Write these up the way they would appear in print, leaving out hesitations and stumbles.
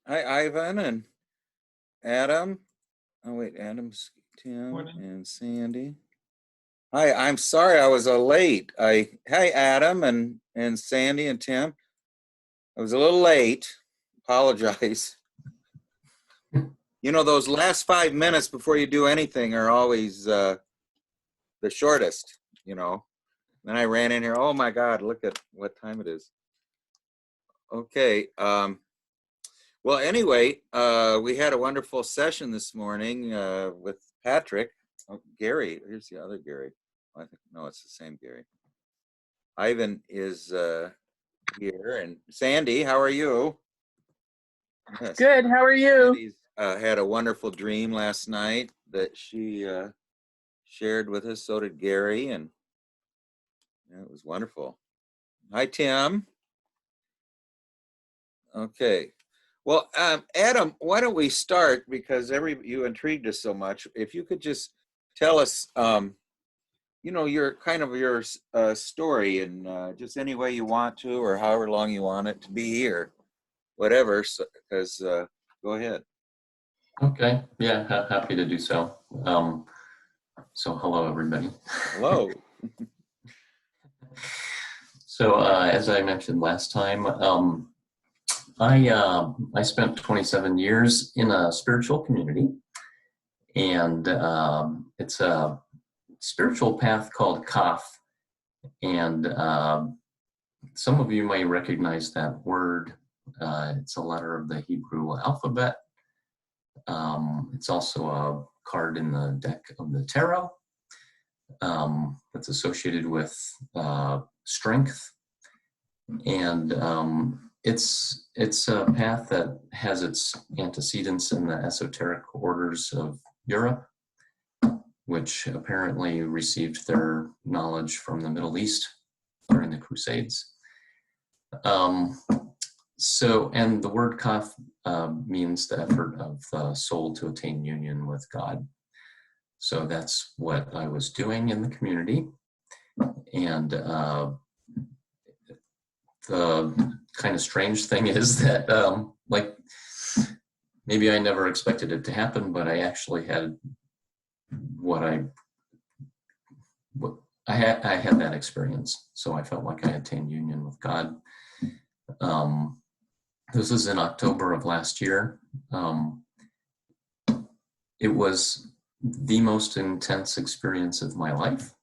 Hi, Ivan and Adam. Oh, wait, Adam's Tim Morning. and Sandy. Hi, I'm sorry I was late. Hi, Adam and Sandy and Tim. I was a little late. Apologize. You know, those last 5 minutes before you do anything are always the shortest, you know. Then I ran in here. Oh my God, look at what time it is. Okay. Well, anyway, we had a wonderful session this morning with Patrick. Oh, Gary, here's the other Gary. I think, no, it's the same Gary. Ivan is here, and Sandy, how are you? Yes. Good. How are you? Sandy's had a wonderful dream last night that she shared with us. So did Gary, and yeah, it was wonderful. Hi, Tim. Okay. Well, Adam, why don't we start, because you intrigued us so much. If you could just tell us, you know, your story in just any way you want to, or however long you want it to be, or whatever. Because go ahead. Okay, yeah, happy to do so. So hello, everybody. Hello. So as I mentioned last time, I spent 27 years in a spiritual community, and it's a spiritual path called Kaf, and some of you may recognize that word. It's a letter of the Hebrew alphabet. It's also a card in the deck of the tarot. That's associated with strength, and it's a path that has its antecedents in the esoteric orders of Europe, which apparently received their knowledge from the Middle East during the Crusades. And the word kaf means the effort of the soul to attain union with God. So that's what I was doing in the community. And the kind of strange thing is that, like, maybe I never expected it to happen, but I actually had I had that experience. So I felt like I attained union with God. This was in October of last year. It was the most intense experience of my life.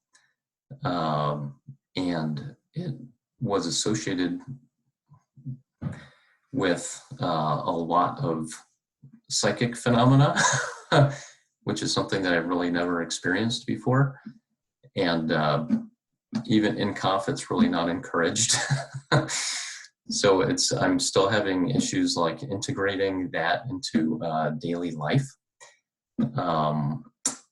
And it was associated with a lot of psychic phenomena, which is something that I've really never experienced before. And even in Kaf, it's really not encouraged. So I'm still having issues like integrating that into daily life.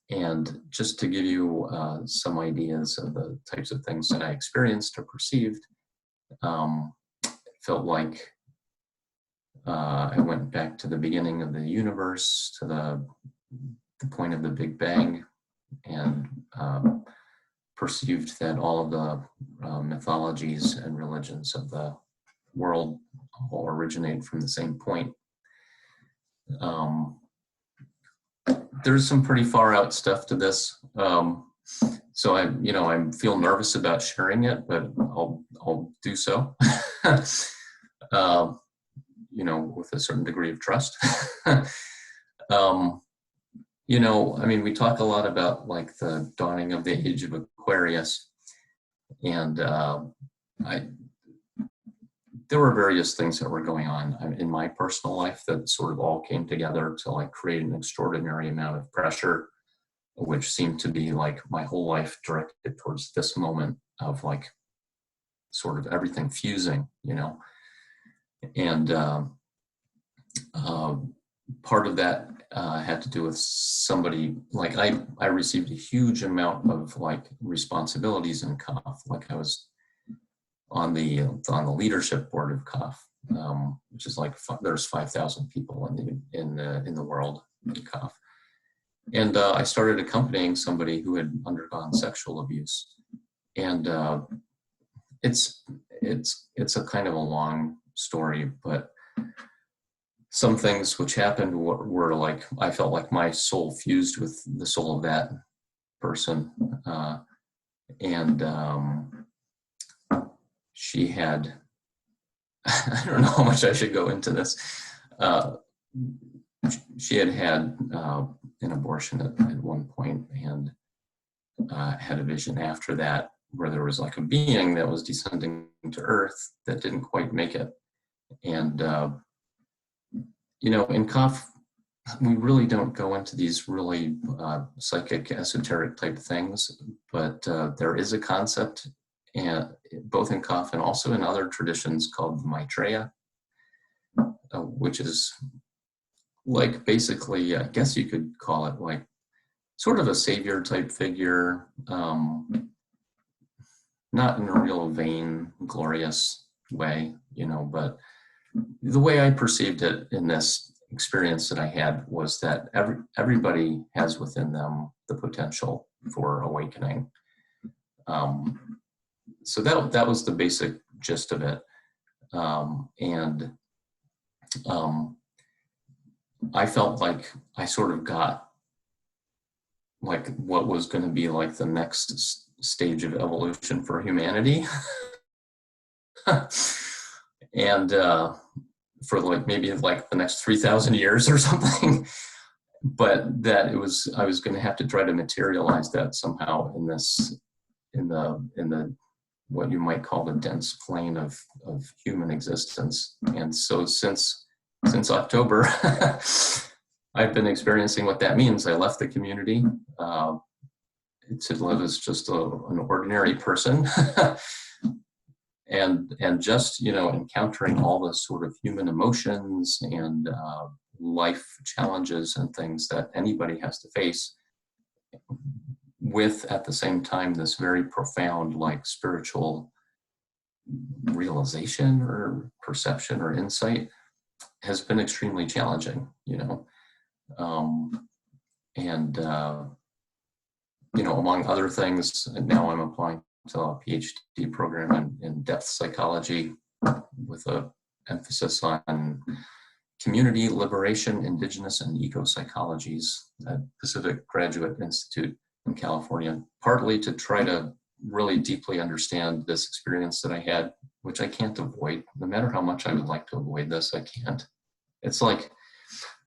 And just to give you some ideas of the types of things that I experienced or perceived, it felt like I went back to the beginning of the universe, to the point of the Big Bang, and perceived that all of the mythologies and religions of the world all originate from the same point. There's some pretty far out stuff to this. So I feel nervous about sharing it, but I'll do so. With a certain degree of trust. We talk a lot about like the dawning of the age of Aquarius, and there were various things that were going on in my personal life that sort of all came together to like create an extraordinary amount of pressure, which seemed to be like my whole life directed towards this moment of like sort of everything fusing, and part of that had to do with somebody, like I received a huge amount of like responsibilities in Kaf. Like I was on the leadership board of Kaf, which is like there's 5,000 people in the world in Kaf, and I started accompanying somebody who had undergone sexual abuse, and it's a kind of a long story, but some things which happened were like, I felt like my soul fused with the soul of that person. And she had, I don't know how much I should go into this. She had an abortion at one point, and had a vision after that where there was like a being that was descending to earth that didn't quite make it. And, in Kaf, we really don't go into these really psychic, esoteric type things, but there is a concept, and both in Kaf and also in other traditions, called Maitreya, which is like basically, I guess you could call it like sort of a savior type figure, not in a real vain, glorious way, but the way I perceived it in this experience that I had was that everybody has within them the potential for awakening. So that was the basic gist of it. I felt like I sort of got like what was going to be like the next stage of evolution for humanity. And for like maybe like the next 3,000 years or something, but that I was going to have to try to materialize that somehow in the what you might call the dense plane of human existence. And so since October, I've been experiencing what that means. I left the community to live as just an ordinary person. And just, encountering all the sort of human emotions and life challenges and things that anybody has to face, with at the same time this very profound like spiritual realization or perception or insight, has been extremely challenging, among other things. And now I'm applying to a PhD program in depth psychology with an emphasis on community liberation, indigenous, and eco-psychologies at Pacific Graduate Institute in California, partly to try to really deeply understand this experience that I had, which I can't avoid. No matter how much I would like to avoid this, I can't. It's like,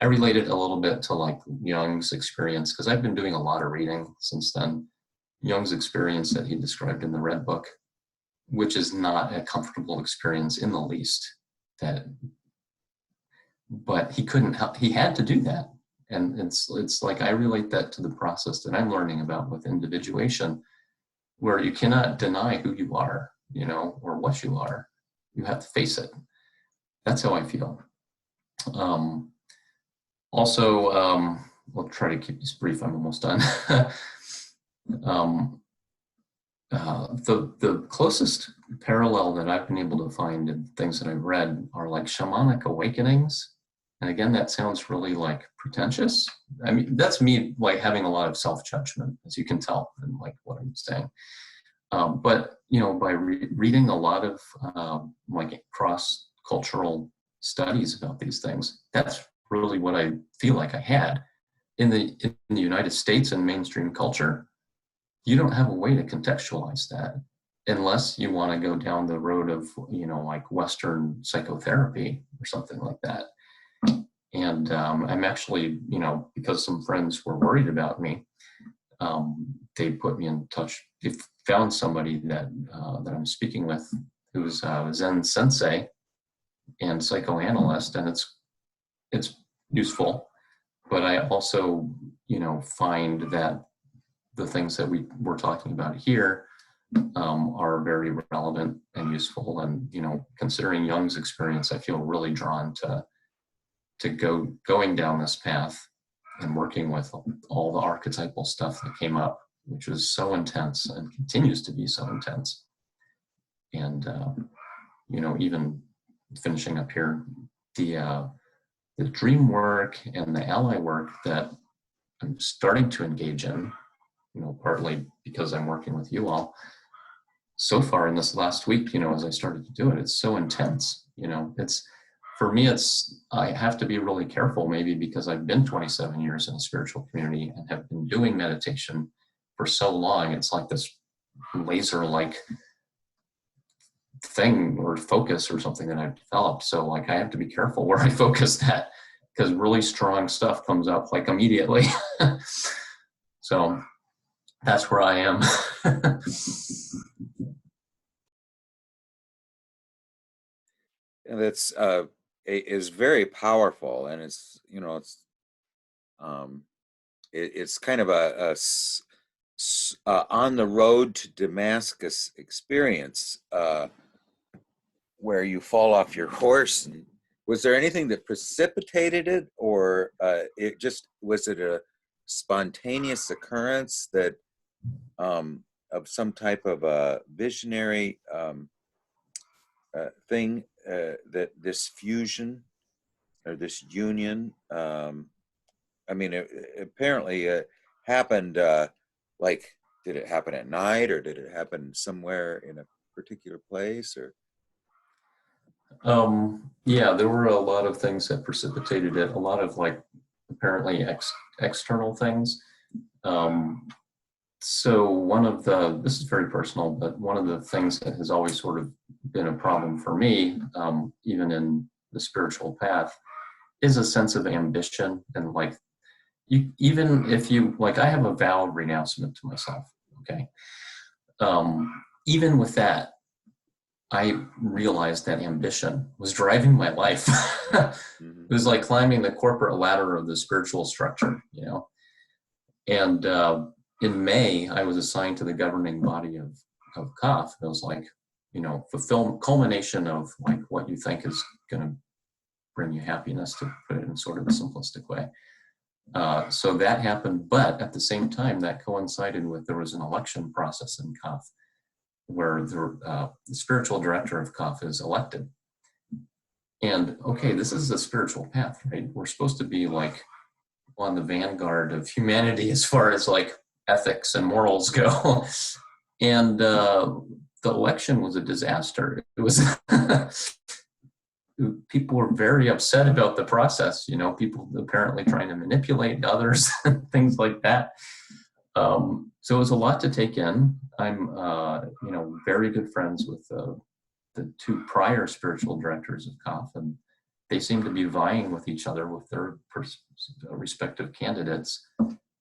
I relate it a little bit to like Jung's experience, because I've been doing a lot of reading since then. Jung's experience that he described in the Red Book, which is not a comfortable experience in the least, but he couldn't help, he had to do that. And it's like, I relate that to the process that I'm learning about with individuation, where you cannot deny who you are, or what you are. You have to face it. That's how I feel. Also, we'll try to keep this brief. I'm almost done. The closest parallel that I've been able to find in things that I've read are like shamanic awakenings. And again, that sounds really like pretentious. I mean, that's me like having a lot of self-judgment, as you can tell in like what I'm saying. But, by reading a lot of like cross-cultural studies about these things, that's really what I feel like I had. In the United States and mainstream culture, you don't have a way to contextualize that unless you want to go down the road of, like Western psychotherapy or something like that. And I'm actually, because some friends were worried about me, they put me in touch. They found somebody that I'm speaking with, who's a Zen sensei and psychoanalyst, and it's useful. But I also, find that the things that we're talking about here are very relevant and useful. And, considering Jung's experience, I feel really drawn to going down this path and working with all the archetypal stuff that came up, which was so intense and continues to be so intense. And, even finishing up here, the dream work and the ally work that I'm starting to engage in, partly because I'm working with you all, so far in this last week, as I started to do it, it's so intense. It's for me, I have to be really careful, maybe because I've been 27 years in a spiritual community and have been doing meditation for so long. It's like this laser-like thing or focus or something that I've developed. So like I have to be careful where I focus that, because really strong stuff comes up like immediately. So that's where I am. And it's is very powerful, and it's, you know, um, it's kind of on the road to Damascus experience, where you fall off your horse. And was there anything that precipitated it, or was it a spontaneous occurrence that of some type of a visionary thing, that this fusion or this union? I mean, apparently it happened, like, did it happen at night, or did it happen somewhere in a particular place, or? Yeah, there were a lot of things that precipitated it, a lot of like apparently external things. So this is very personal, but one of the things that has always sort of been a problem for me, even in the spiritual path, is a sense of ambition. And like, even if you, like, I have a vow of renouncement to myself, okay? Even with that, I realized that ambition was driving my life. It was like climbing the corporate ladder of the spiritual structure, you know? And in May, I was assigned to the governing body of COF. It was like, you know, culmination of like what you think is going to bring you happiness, to put it in sort of a simplistic way. So that happened, but at the same time, that coincided with, there was an election process in COF where the spiritual director of COF is elected. And okay, this is a spiritual path, right? We're supposed to be like on the vanguard of humanity as far as like ethics and morals go. And the election was a disaster. It was people were very upset about the process, you know, people apparently trying to manipulate others and things like that. So it was a lot to take in. I'm, you know, very good friends with the two prior spiritual directors of COF, and they seem to be vying with each other with their respective candidates.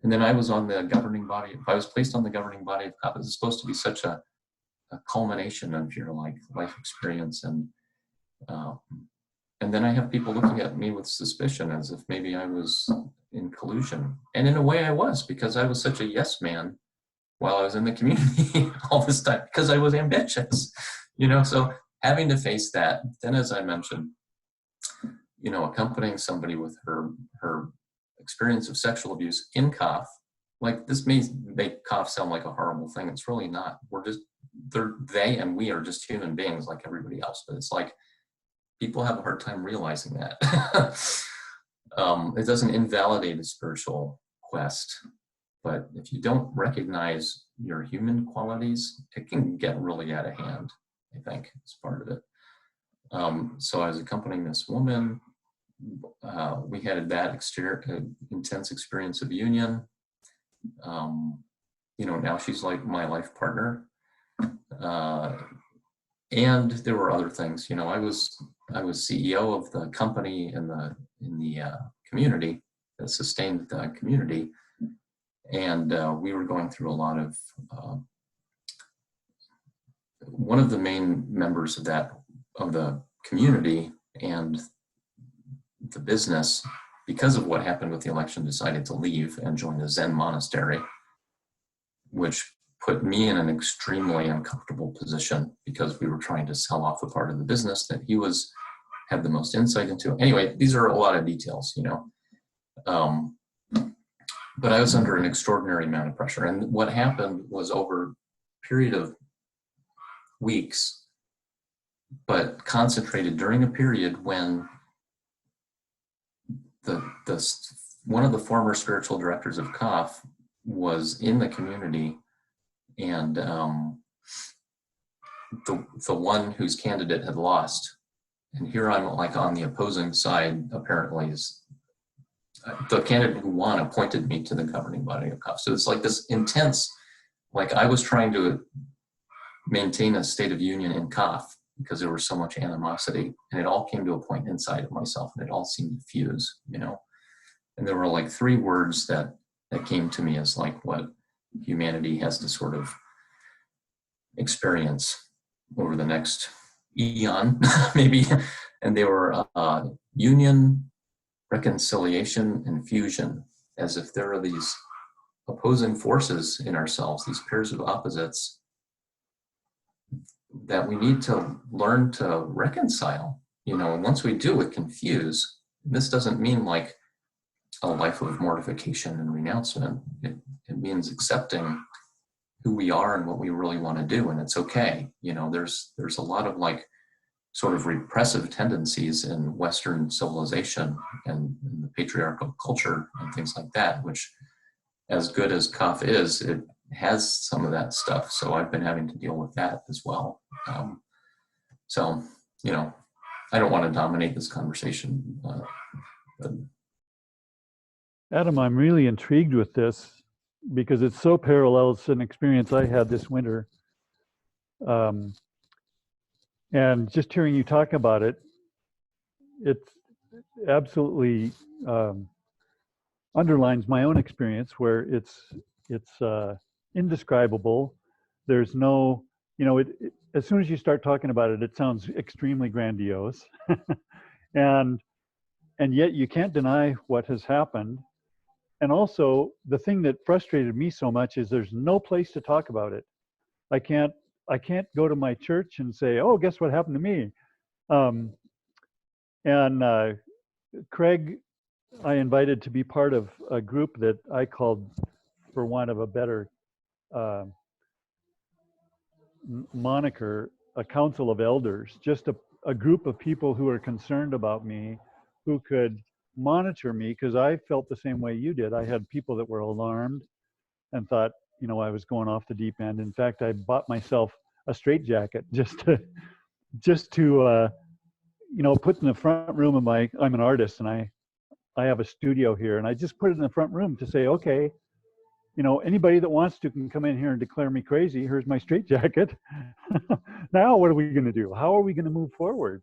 And then I was on the governing body. I was placed on the governing body of COF. It's supposed to be such a culmination of your like life experience, and then I have people looking at me with suspicion as if maybe I was in collusion. And in a way I was, because I was such a yes man while I was in the community all this time, because I was ambitious, you know. So having to face that, then as I mentioned, you know, accompanying somebody with her experience of sexual abuse in COF, like this may make COF sound like a horrible thing. It's really not. We're just, they and we are just human beings like everybody else. But it's like, people have a hard time realizing that. It doesn't invalidate a spiritual quest, but if you don't recognize your human qualities, it can get really out of hand, I think, as part of it. So I was accompanying this woman. We had that intense experience of union. You know, now she's like my life partner. And there were other things, you know, I was CEO of the company in the community that sustained the community. And we were going through a lot of, one of the main members of the community and the business, because of what happened with the election, decided to leave and join the Zen monastery, which put me in an extremely uncomfortable position, because we were trying to sell off a part of the business that he had the most insight into. Anyway, these are a lot of details, you know. But I was under an extraordinary amount of pressure. And what happened was, over a period of weeks, but concentrated during a period when one of the former spiritual directors of COF was in the community, and the one whose candidate had lost And here I'm like on the opposing side, apparently, is the candidate who won appointed me to the governing body of COF. So it's like this intense, like I was trying to maintain a state of union in COF because there was so much animosity, and it all came to a point inside of myself, and it all seemed to fuse, you know. And there were like 3 words that came to me as like what humanity has to sort of experience over the next eon, maybe. And they were union, reconciliation, and fusion, as if there are these opposing forces in ourselves, these pairs of opposites that we need to learn to reconcile, you know. And once we do, it can fuse. This doesn't mean like a life of mortification and renouncement. It means accepting who we are and what we really want to do, and it's okay. You know, there's a lot of like sort of repressive tendencies in Western civilization and in the patriarchal culture and things like that, which, as good as COF is, it has some of that stuff. So I've been having to deal with that as well. So, you know, I don't want to dominate this conversation. But Adam, I'm really intrigued with this because it so parallels an experience I had this winter. And just hearing you talk about it, it absolutely underlines my own experience, where it's indescribable. There's no, you know, as soon as you start talking about it, it sounds extremely grandiose, and yet you can't deny what has happened. And also, the thing that frustrated me so much is there's no place to talk about it. I can't go to my church and say, oh, guess what happened to me? Craig, I invited to be part of a group that I called, for want of a better moniker, a council of elders, just a group of people who are concerned about me, who could monitor me, because I felt the same way you did. I had people that were alarmed and thought, you know, I was going off the deep end. In fact, I bought myself a straitjacket just to you know, put in the front room of I'm an artist, and I have a studio here, and I just put it in the front room to say, okay, you know, anybody that wants to can come in here and declare me crazy. Here's my straitjacket. Now what are we going to do? How are we going to move forward?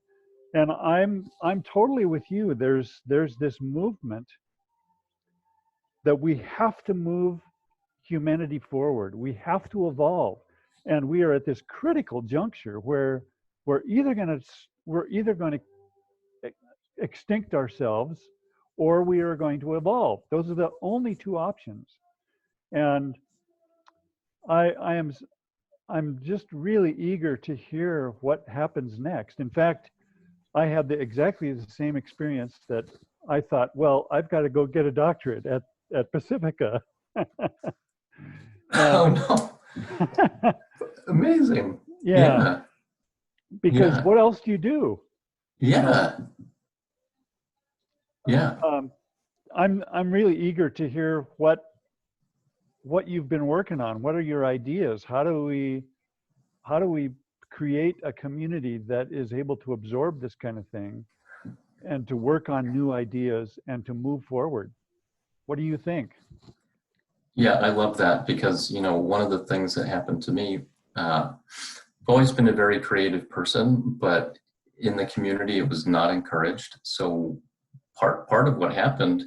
And I'm totally with you. There's this movement that we have to move humanity forward. We have to evolve, and we are at this critical juncture where we're either going to extinct ourselves, or we are going to evolve. Those are the only 2 options. And I'm just really eager to hear what happens next. In fact, I had exactly the same experience, that I thought, well, I've got to go get a doctorate at Pacifica. oh no. Amazing. Yeah. Because Yeah. what else do you do? Yeah. You know? Yeah. I'm really eager to hear what you've been working on. What are your ideas? How do we create a community that is able to absorb this kind of thing and to work on new ideas and to move forward? What do you think? Yeah, I love that, because, you know, one of the things that happened to me, I've always been a very creative person, but in the community, it was not encouraged. So part of what happened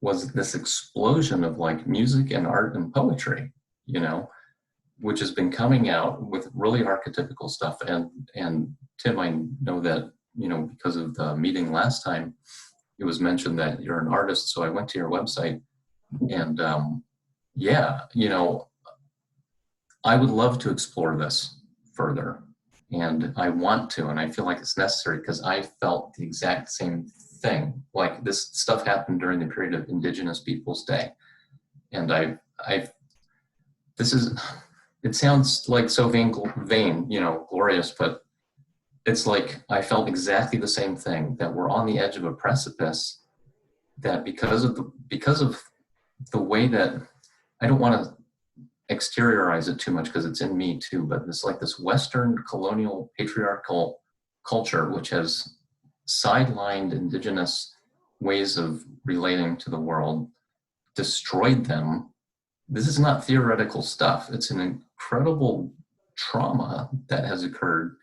was this explosion of like music and art and poetry, you know, which has been coming out with really archetypical stuff. And Tim, I know that, you know, because of the meeting last time, it was mentioned that you're an artist. So I went to your website, and yeah, you know, I would love to explore this further, and I want to, and I feel like it's necessary, because I felt the exact same thing. Like, this stuff happened during the period of Indigenous Peoples Day, and it sounds like so vain, you know, glorious, but it's like I felt exactly the same thing, that we're on the edge of a precipice, that because of the way that, I don't want to exteriorize it too much because it's in me too, but it's like this Western colonial patriarchal culture, which has sidelined indigenous ways of relating to the world, destroyed them. This is not theoretical stuff. It's an incredible trauma that has occurred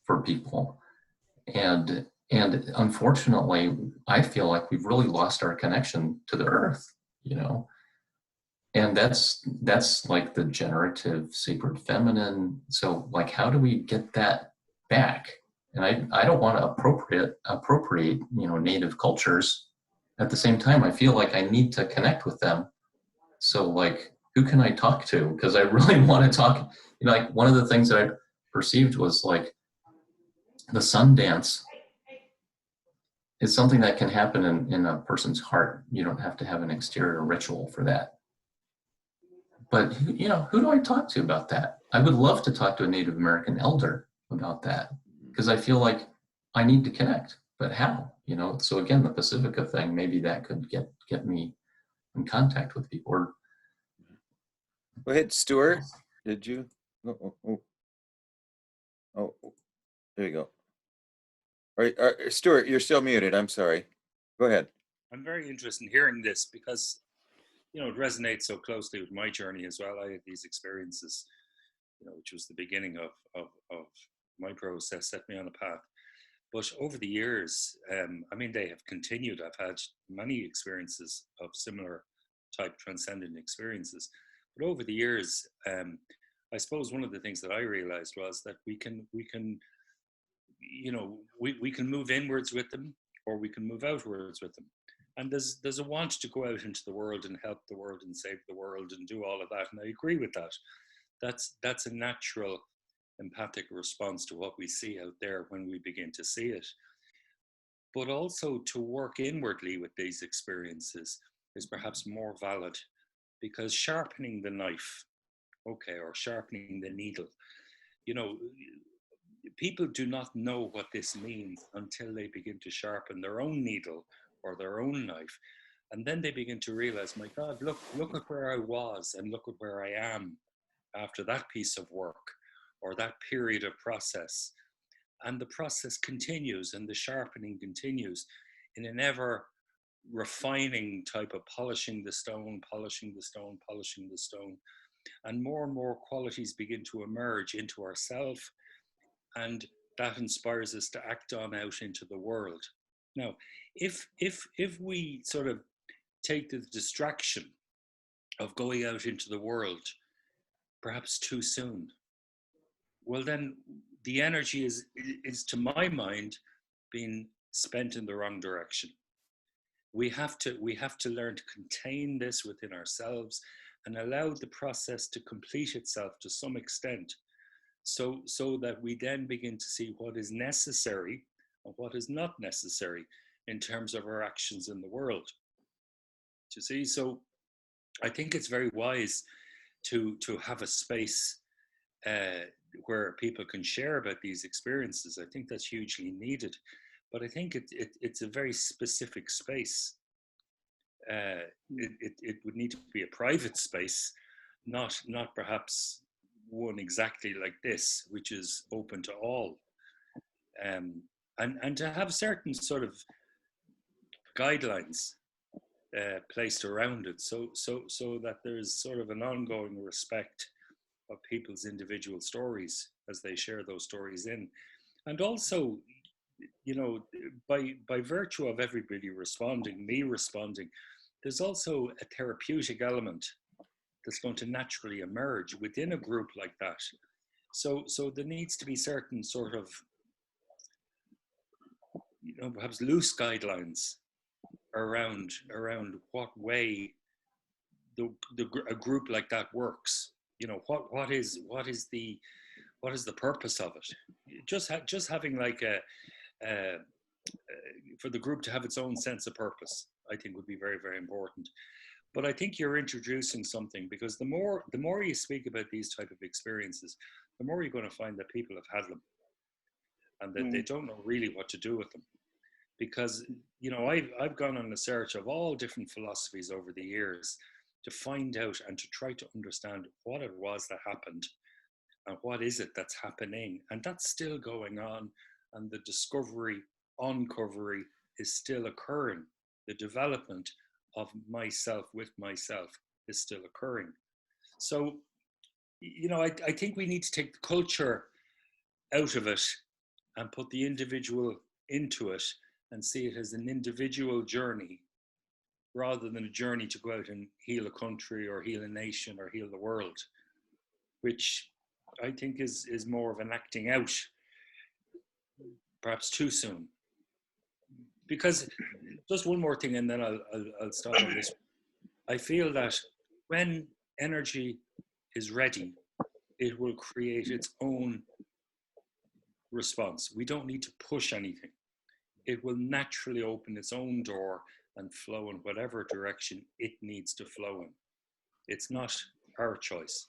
for people. And unfortunately, I feel like we've really lost our connection to the earth, you know. And that's like the generative sacred feminine. So like, how do we get that back? And I don't want to appropriate, you know, native cultures. At the same time, I feel like I need to connect with them. So like, who can I talk to? Because I really want to talk, you know, like one of the things that I perceived was like the sun dance is something that can happen in a person's heart. You don't have to have an exterior ritual for that. But, you know, who do I talk to about that? I would love to talk to a Native American elder about that, because I feel like I need to connect, but how? You know, so again, the Pacifica thing, maybe that could get me in contact with people. Or Go ahead, Stuart. Did you? Oh, there you go. All right, Stuart, you're still muted. I'm sorry. Go ahead. I'm very interested in hearing this because, you know, it resonates so closely with my journey as well. I had these experiences, you know, which was the beginning of my process, set me on a path. But over the years, I mean, they have continued. I've had many experiences of similar type transcendent experiences. But over the years, I suppose one of the things that I realized was that we can, you know, we can move inwards with them, or we can move outwards with them. And there's a want to go out into the world and help the world and save the world and do all of that. And I agree with that. That's a natural empathic response to what we see out there when we begin to see it. But also to work inwardly with these experiences is perhaps more valid, because sharpening the knife, okay, or sharpening the needle, you know, people do not know what this means until they begin to sharpen their own needle or their own knife. And then they begin to realize, my God, look at where I was and look at where I am after that piece of work or that period of process. And the process continues and the sharpening continues in an ever refining type of polishing the stone, polishing the stone, polishing the stone. And more qualities begin to emerge into ourselves, and that inspires us to act on out into the world. Now, if we sort of take the distraction of going out into the world perhaps too soon, well then the energy is to my mind being spent in the wrong direction. We have to learn to contain this within ourselves and allow the process to complete itself to some extent, so that we then begin to see what is necessary and what is not necessary in terms of our actions in the world. You see, so I think it's very wise to have a space where people can share about these experiences. I think that's hugely needed, but I think it's a very specific space. It would need to be a private space, not perhaps one exactly like this, which is open to all, and to have certain sort of guidelines placed around it, so that there's sort of an ongoing respect of people's individual stories as they share those stories in. And also, you know, by virtue of everybody responding, me responding, there's also a therapeutic element that's going to naturally emerge within a group like that. So there needs to be certain sort of, you know, perhaps loose guidelines around what way a group like that works. You know, what is the purpose of it? Just having like for the group to have its own sense of purpose, I think would be very, very important. But I think you're introducing something, because the more you speak about these type of experiences, the more you're going to find that people have had them and that they don't know really what to do with them. Because, you know, I've gone on a search of all different philosophies over the years to find out and to try to understand what it was that happened and what is it that's happening. And that's still going on. And the discovery uncovery is still occurring. The development of myself with myself is still occurring. So, I think we need to take the culture out of it and put the individual into it and see it as an individual journey rather than a journey to go out and heal a country or heal a nation or heal the world, which I think is more of an acting out, perhaps too soon. Because just one more thing, and then I'll stop on this. I feel that when energy is ready, it will create its own response. We don't need to push anything. It will naturally open its own door and flow in whatever direction it needs to flow in. It's not our choice.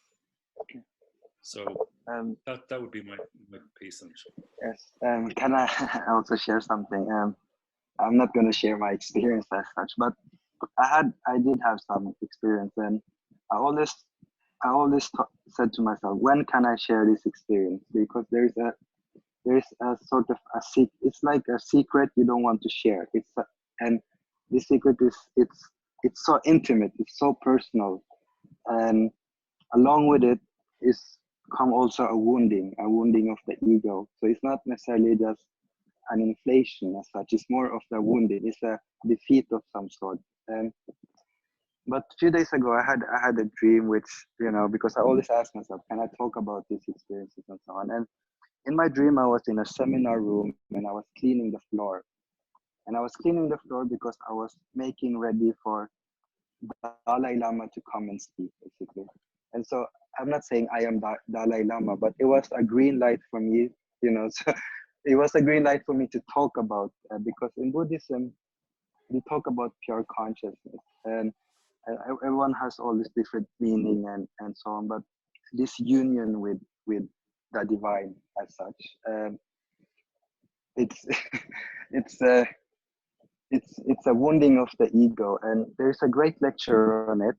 So that would be my piece on it. Yes. Can I also share something? I'm not going to share my experience as such, but I did have some experience, and I always said to myself, when can I share this experience? Because there's a sort of it's like a secret you don't want to share. And this secret is it's so intimate, it's so personal, and along with it is come also a wounding of the ego. So it's not necessarily just an inflation as such, it's more of the wounded, it's a defeat of some sort. But a few days ago I had a dream which, because I always ask myself, can I talk about these experiences and so on. And in my dream I was in a seminar room and I was cleaning the floor. And I was cleaning the floor because I was making ready for Dalai Lama to come and speak, basically. And so I'm not saying I am Dalai Lama, but it was a green light for me, so it was a green light for me to talk about, because in Buddhism, we talk about pure consciousness, and everyone has all this different meaning and so on, but this union with the divine as such, it's it's a wounding of the ego. And there's a great lecture on it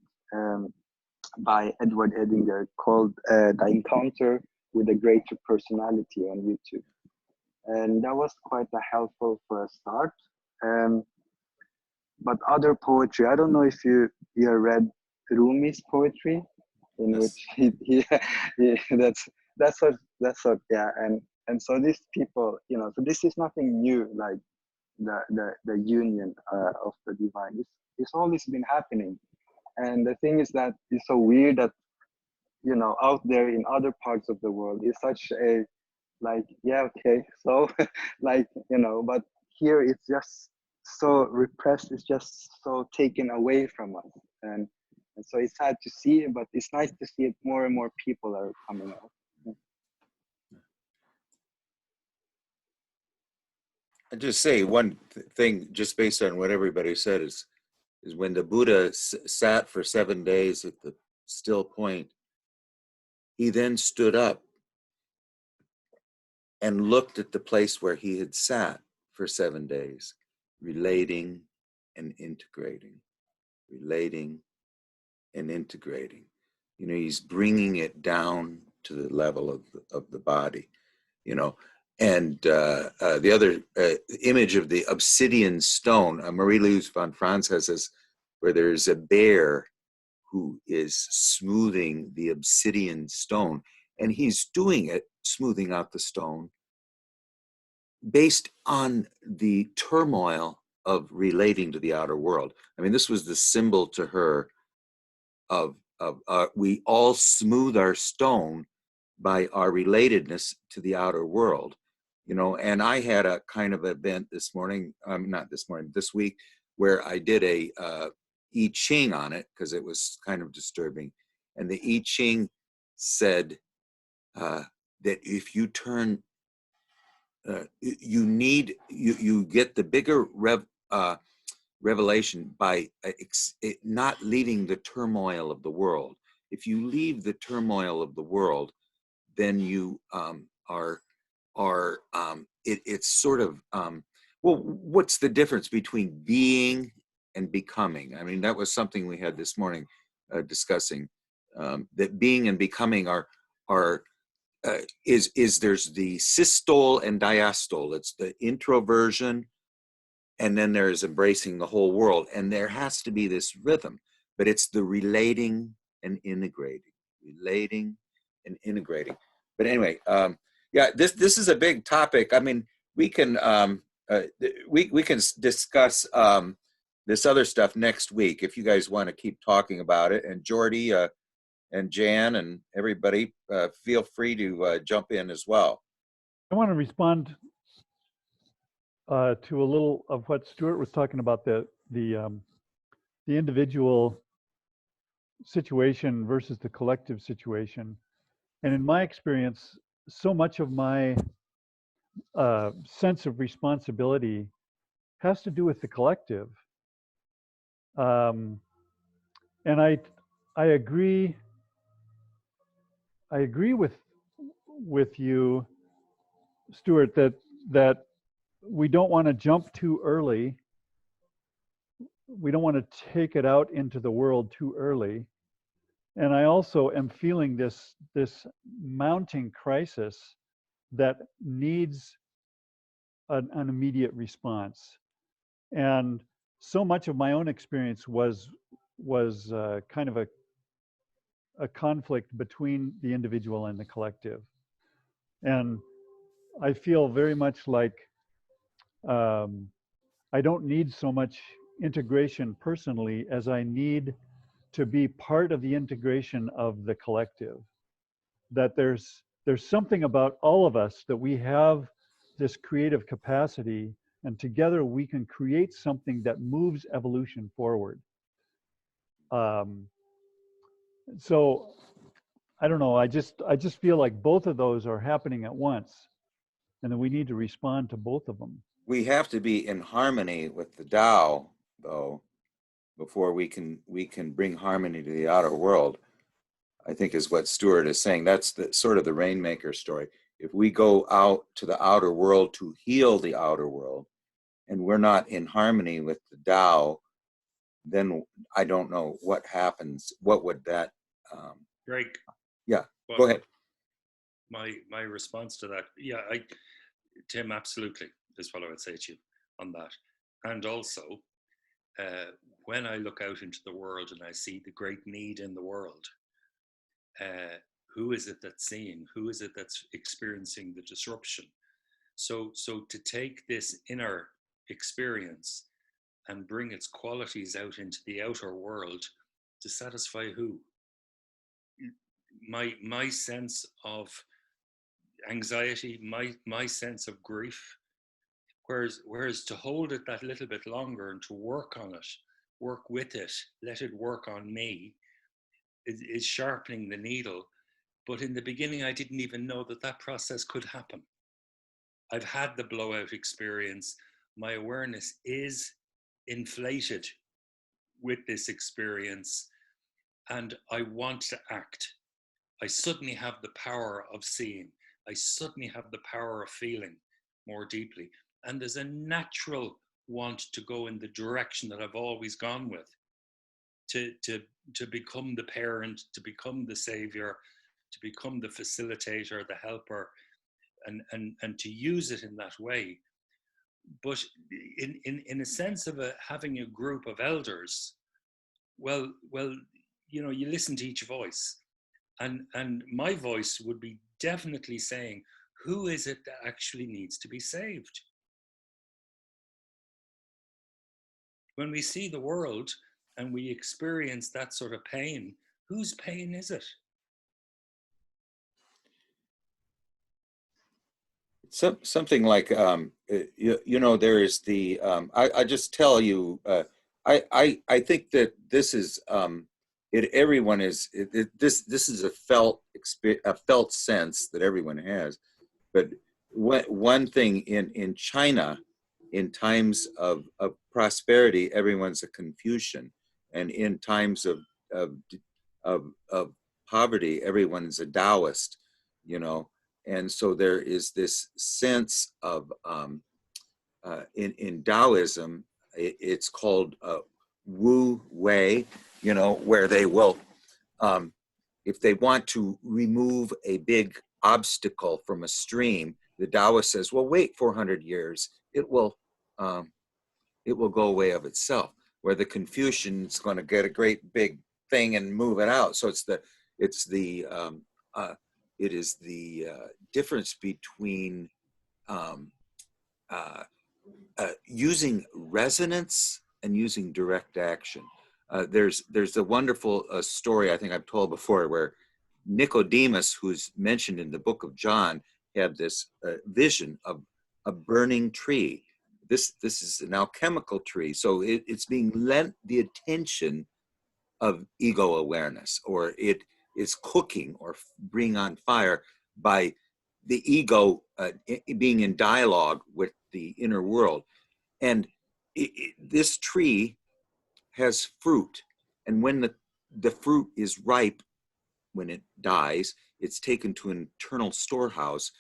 by Edward Edinger called The Encounter with a Greater Personality on YouTube. And that was quite helpful for a start. But other poetry, I don't know if you read Rumi's poetry, in Yes. which he that's what yeah. And so these people, so this is nothing new, like the union of the divine. It's always been happening. And the thing is that it's so weird that, out there in other parts of the world is such a, like, yeah, okay, so like, but here it's just so repressed, it's just so taken away from us. And so it's sad to see, but it's nice to see it more and more people are coming out. I just say one thing, just based on what everybody said, is when the Buddha sat for 7 days at the still point, he then stood up and looked at the place where he had sat for 7 days, relating and integrating, relating and integrating. He's bringing it down to the level of the body, And the other image of the obsidian stone, Marie-Louise von Franz has this, where there's a bear who is smoothing the obsidian stone, and he's doing it, smoothing out the stone, based on the turmoil of relating to the outer world. I mean, this was the symbol to her of we all smooth our stone by our relatedness to the outer world. And I had a kind of event this morning, this week, where I did a I Ching on it because it was kind of disturbing. And the I Ching said that if you turn, you get the bigger revelation by not leaving the turmoil of the world. If you leave the turmoil of the world, then you it's sort of, well, what's the difference between being and becoming? I mean, that was something we had this morning discussing, that being and becoming are is there's the systole and diastole. It's the introversion, and then there's embracing the whole world. And there has to be this rhythm, but it's the relating and integrating, relating and integrating. But anyway, yeah, this is a big topic. I mean, we can we can discuss this other stuff next week if you guys want to keep talking about it. And Jordy and Jan and everybody, feel free to jump in as well. I want to respond to a little of what Stuart was talking about, the individual situation versus the collective situation. And in my experience, so much of my sense of responsibility has to do with the collective. And I agree with you, Stuart, that we don't want to jump too early. We don't want to take it out into the world too early. And I also am feeling this mounting crisis that needs an immediate response. And so much of my own experience was kind of a conflict between the individual and the collective. And I feel very much like I don't need so much integration personally as I need to be part of the integration of the collective. That there's something about all of us that we have this creative capacity, and together we can create something that moves evolution forward. So I don't know, I just feel like both of those are happening at once, and then we need to respond to both of them. We have to be in harmony with the Tao, though, before we can bring harmony to the outer world, I think is what Stuart is saying. That's the sort of the Rainmaker story. If we go out to the outer world to heal the outer world, and we're not in harmony with the Tao, then I don't know what happens. What would that? Greg. Yeah, go ahead. My response to that, yeah, Tim, absolutely is what I would say to you on that. And also, when I look out into the world and I see the great need in the world, who is it that's seeing? Who is it that's experiencing the disruption? So to take this inner experience and bring its qualities out into the outer world to satisfy who? My sense of anxiety, my sense of grief, whereas to hold it that little bit longer and to work on it, work with it, let it work on me, is sharpening the needle. But in the beginning, I didn't even know that process could happen. I've had the blowout experience. My awareness is inflated with this experience, and I want to act. I suddenly have the power of seeing. I suddenly have the power of feeling more deeply. And there's a natural want to go in the direction that I've always gone with, to become the parent, to become the savior, to become the facilitator, the helper, and to use it in that way. But in a sense of having a group of elders, well, you know, you listen to each voice, and my voice would be definitely saying, who is it that actually needs to be saved? When we see the world and we experience that sort of pain, whose pain is it? Something like, you know, there is the, I just tell you, I think that this is, everyone is, this is a felt sense that everyone has. But one thing in China, in times of prosperity, everyone's a Confucian, and in times of poverty, everyone's a Taoist, you know. And so there is this sense of, in Taoism, it's called Wu Wei, you know, where they will, if they want to remove a big obstacle from a stream, the Taoist says, well, wait 400 years, it will go away of itself. Where the Confucian is going to get a great big thing and move it out. So it is the difference between using resonance and using direct action. There's a wonderful story I think I've told before where Nicodemus, who's mentioned in the book of John, had this vision of a burning tree. This is an alchemical tree, so it's being lent the attention of ego awareness, or it is cooking or bring on fire by the ego being in dialogue with the inner world. And this tree has fruit, and when the fruit is ripe, when it dies, it's taken to an internal storehouse,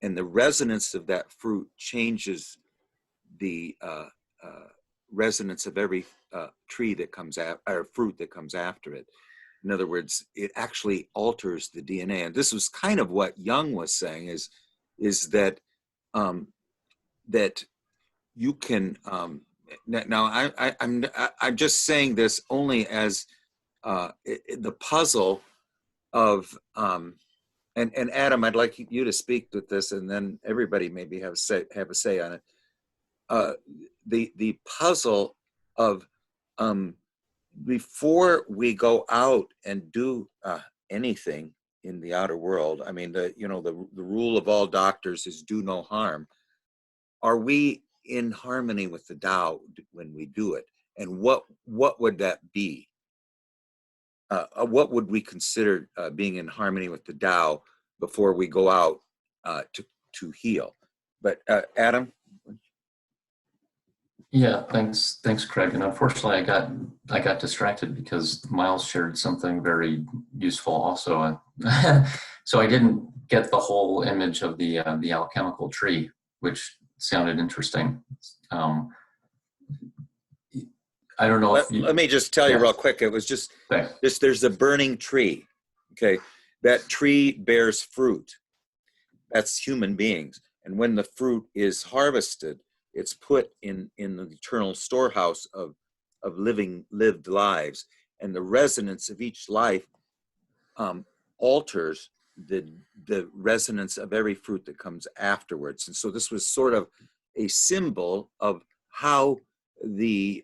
and the resonance of that fruit changes the resonance of every tree that comes or fruit that comes after it. In other words, it actually alters the DNA. And this was kind of what Jung was saying is that that you can now I'm just saying this only as the puzzle of and Adam, I'd like you to speak with this, and then everybody maybe have a say on it. The puzzle of before we go out and do anything in the outer world. I mean, the rule of all doctors is do no harm. Are we in harmony with the Tao when we do it? And what would that be? What would we consider being in harmony with the Tao before we go out to heal? But Adam? Yeah, thanks, Craig. And unfortunately, I got distracted because Miles shared something very useful also. So I didn't get the whole image of the alchemical tree, which sounded interesting. I don't know Let me just tell you real quick. It was just this. There's a burning tree. Okay, that tree bears fruit. That's human beings, and when the fruit is harvested, it's put in the eternal storehouse of lived lives, and the resonance of each life alters the resonance of every fruit that comes afterwards. And so this was sort of a symbol of how the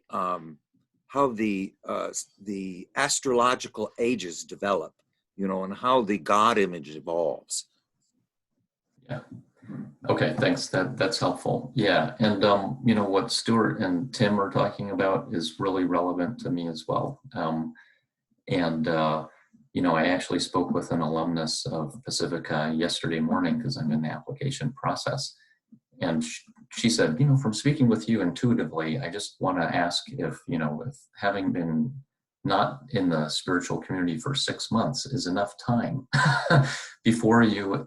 astrological ages develop, and how the God image evolves. Yeah. Okay, thanks. That's helpful. Yeah, and what Stuart and Tim are talking about is really relevant to me as well. I actually spoke with an alumnus of Pacifica yesterday morning because I'm in the application process, and she said, from speaking with you intuitively, I just want to ask if having been not in the spiritual community for 6 months is enough time before you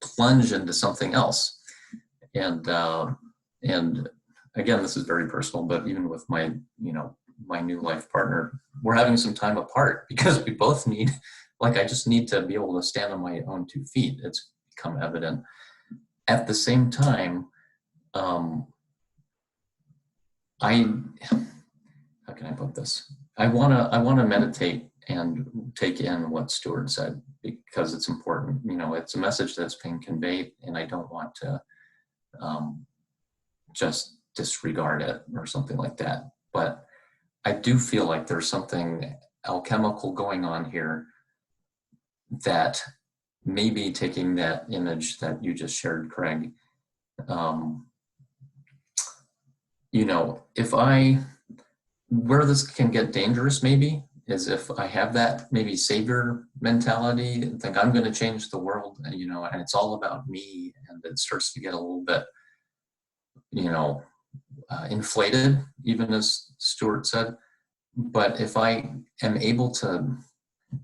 plunge into something else. And again, this is very personal, but even with my new life partner, we're having some time apart because we both need, I just need to be able to stand on my own 2 feet. It's become evident. At the same time, how can I put this? I want to meditate and take in what Stuart said because it's important. It's a message that's being conveyed, and I don't want to just disregard it or something like that. But I do feel like there's something alchemical going on here that maybe taking that image that you just shared, Craig, where this can get dangerous maybe is if I have that maybe savior mentality and think I'm going to change the world, and it's all about me, and it starts to get a little bit, inflated, even as Stuart said. But if I am able to,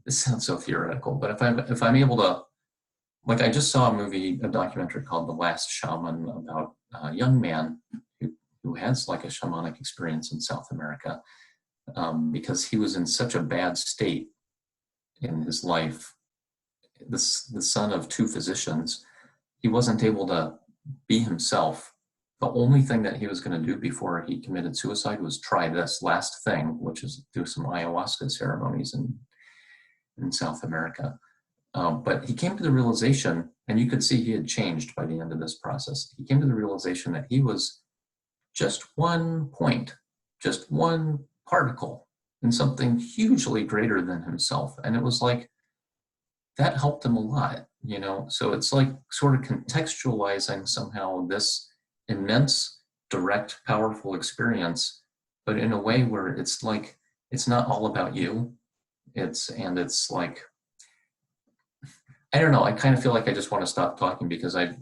this sounds so theoretical, but if I'm able to, I just saw a documentary called The Last Shaman about a young man who has a shamanic experience in South America, because he was in such a bad state in his life the son of two physicians, he wasn't able to be himself. The only thing that he was going to do before he committed suicide was try this last thing, which is do some ayahuasca ceremonies in South America. But he came to the realization, and you could see he had changed by the end of this process. He came to the realization that he was just one point, just one particle in something hugely greater than himself. And it was like, that helped him a lot, you know? So it's like sort of contextualizing somehow this immense, direct, powerful experience, but in a way where it's like, it's not all about you. It's like, I don't know, I kind of feel like I just want to stop talking because I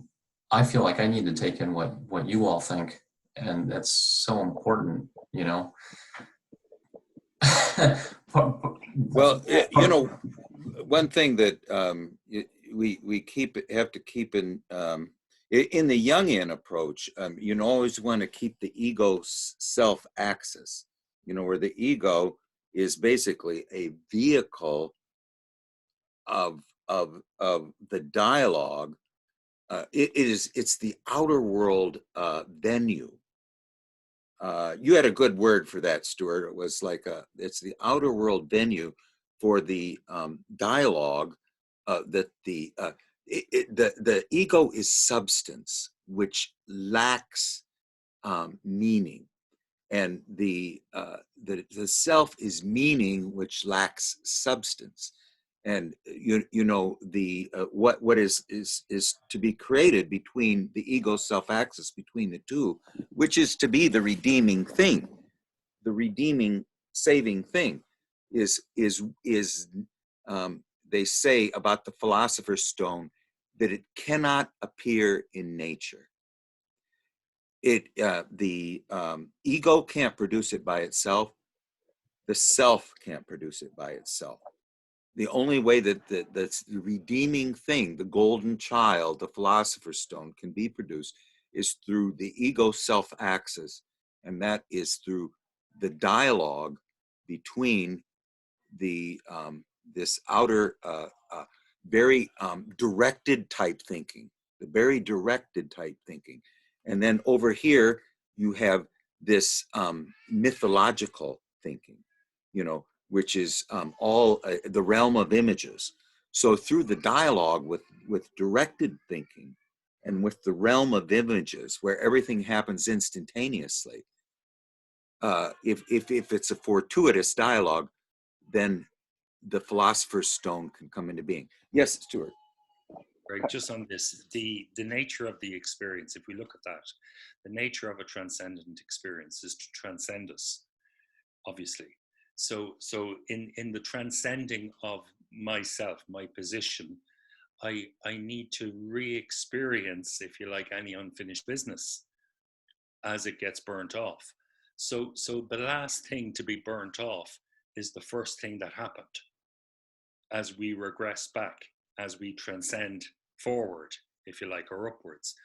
feel like I need to take in what you all think. And that's so important, you know? Well, you know, one thing that we have to keep in the Jungian approach, you always want to keep the ego self-axis, you know, where the ego is basically a vehicle of the dialogue. It's the outer world venue. You had a good word for that, Stuart. It was like it's the outer world venue for the dialogue that the ego is substance which lacks meaning, and the self is meaning which lacks substance. And you know the what is to be created between the ego self-axis, between the two, which is to be the redeeming thing, the redeeming saving thing, is they say about the philosopher's stone that it cannot appear in nature. The ego can't produce it by itself. The self can't produce it by itself. The only way that's the redeeming thing, the golden child, the philosopher's stone, can be produced is through the ego self-axis, and that is through the dialogue between the this outer, very directed type thinking, the very directed type thinking, and then over here you have this mythological thinking, you know, which is all the realm of images. So through the dialogue with directed thinking and with the realm of images, where everything happens instantaneously, if it's a fortuitous dialogue, then the philosopher's stone can come into being. Yes, Stuart. Right, just on this, the nature of the experience, if we look at that, the nature of a transcendent experience is to transcend us, obviously. So in the transcending of myself, my position, I need to re-experience, if you like, any unfinished business as it gets burnt off. So the last thing to be burnt off is the first thing that happened as we regress back, as we transcend forward, if you like, or upwards.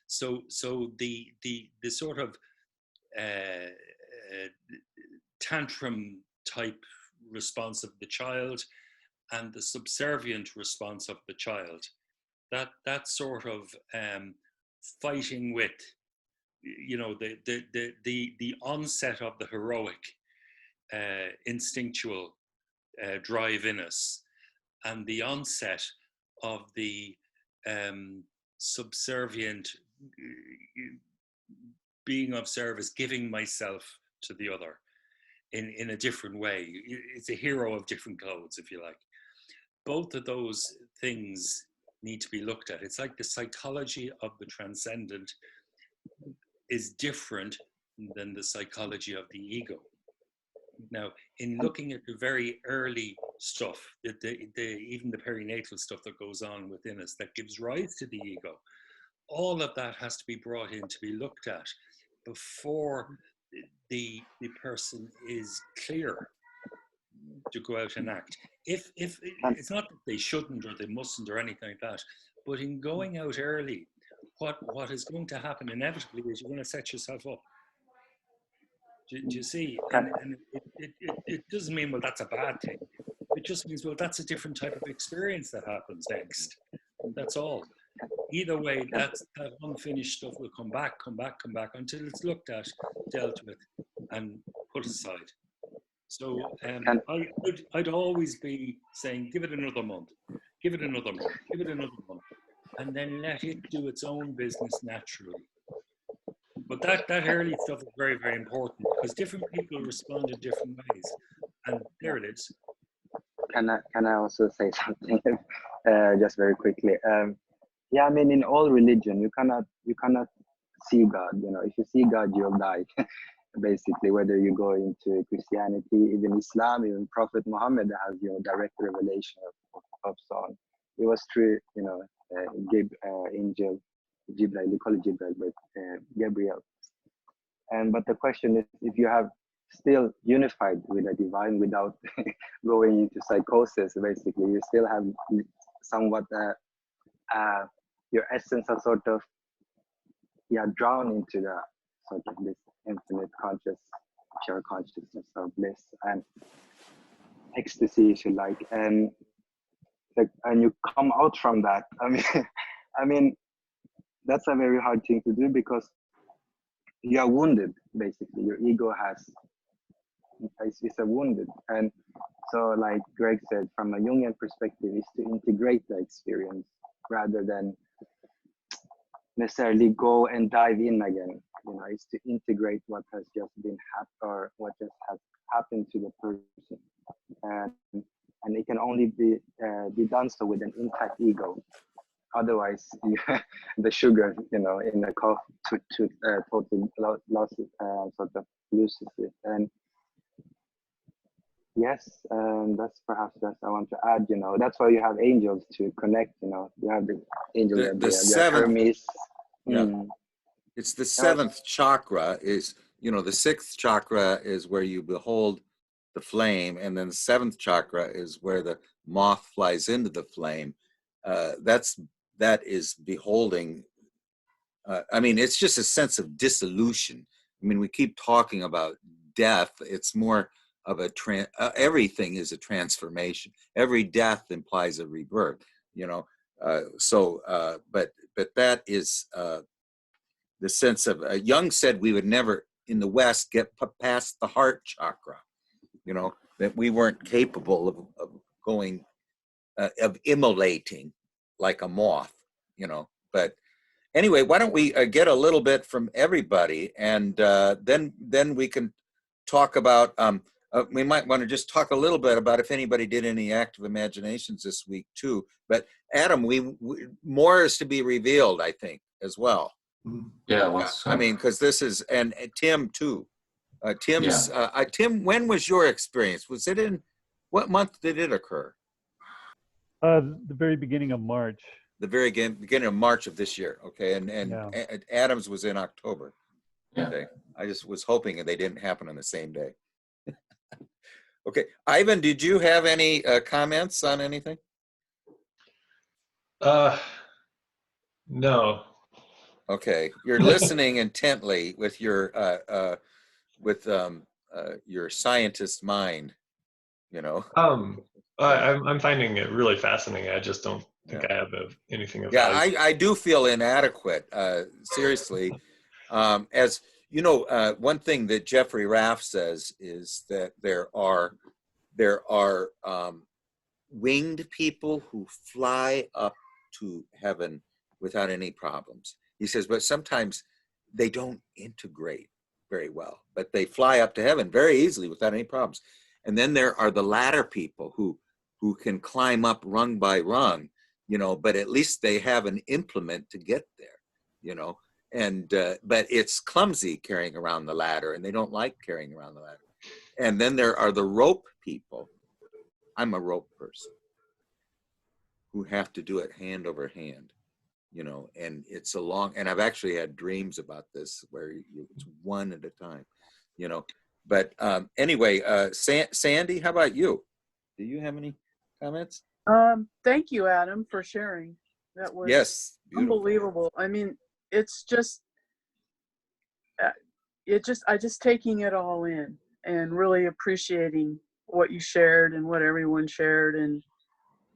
So the sort of tantrum type response of the child and the subservient response of the child, that sort of fighting with, you know, the onset of the heroic instinctual drive in us, and the onset of the subservient being of service, giving myself to the other in a different way. It's a hero of different clothes, if you like. Both of those things need to be looked at. It's like the psychology of the transcendent is different than the psychology of the ego. Now, in looking at the very early stuff, even the perinatal stuff that goes on within us that gives rise to the ego, all of that has to be brought in to be looked at before the person is clear to go out and act. If it's not that they shouldn't or they mustn't or anything like that, but in going out early, what is going to happen inevitably is you're going to set yourself up. Do you see? And it doesn't mean, well, that's a bad thing. It just means, well, that's a different type of experience that happens next. And that's all. Either way, that unfinished stuff will come back until it's looked at, dealt with, and put aside. So I'd always be saying, give it another month, give it another month, give it another month, and then let it do its own business naturally. But that early stuff is very, very important because different people respond in different ways. And there it is. Can I also say something just very quickly? Yeah, I mean, in all religion, you cannot see God. You know, if you see God, you'll die. Basically, whether you go into Christianity, even Islam, even Prophet Muhammad has, you know, direct revelation of son. It was through, you know, angel Jibril. They call it Jibril, but Gabriel. But the question is, if you have still unified with the divine without going into psychosis, basically, you still have somewhat your essence are sort of drawn into the sort of this infinite pure consciousness of bliss and ecstasy, if you like, and you come out from that. I mean, that's a very hard thing to do because you are wounded. Basically, your ego is a wounded, and so like Greg said, from a Jungian perspective, is to integrate the experience rather than necessarily go and dive in again. You know, it's to integrate what has just been or what just has happened to the person, and it can only be done so with an intact ego. Otherwise, the sugar, you know, in the coffee totally sort of loses it. And yes, that's perhaps I want to add. You know, that's why you have angels to connect. You know, you have the angel The seventh, Hermes. yeah. It's the seventh chakra is, you know, the sixth chakra is where you behold the flame, and then the seventh chakra is where the moth flies into the flame. That is beholding. I mean, it's just a sense of dissolution. I mean, we keep talking about death. It's more of a everything is a transformation. Every death implies a rebirth, you know. But that is the sense of Jung said we would never in the West get past the heart chakra, you know, that we weren't capable of going of immolating like a moth, you know. But anyway, why don't we get a little bit from everybody, and then we can talk about. We might want to just talk a little bit about if anybody did any active imaginations this week too. But Adam, we more is to be revealed, I think, as well. Yeah, I mean, because this is and Tim too. Tim, when was your experience? Was it in what month did it occur? The very beginning of March. The very beginning of March of this year. Okay, and Yeah. Adam's was in October. Yeah. Okay, I just was hoping they didn't happen on the same day. Okay, Ivan, did you have any comments on anything? No. Okay, you're listening intently with your scientist mind, you know. I'm finding it really fascinating. I just don't think I have anything of value. I do feel inadequate. Seriously, as you know, one thing that Jeffrey Raff says is that there are winged people who fly up to heaven without any problems. He says, but sometimes they don't integrate very well, but they fly up to heaven very easily without any problems. And then there are the ladder people who can climb up rung by rung, you know, but at least they have an implement to get there, you know. And but it's clumsy carrying around the ladder, and they don't like carrying around the ladder. And then there are the rope people. I'm a rope person who have to do it hand over hand, you know, and it's a long, and I've actually had dreams about this where it's one at a time, you know. But anyway, Sandy, how about you? Do you have any comments? Thank you, Adam, for sharing. That was beautiful. unbelievable. I mean, it's just, I just taking it all in and really appreciating what you shared and what everyone shared, and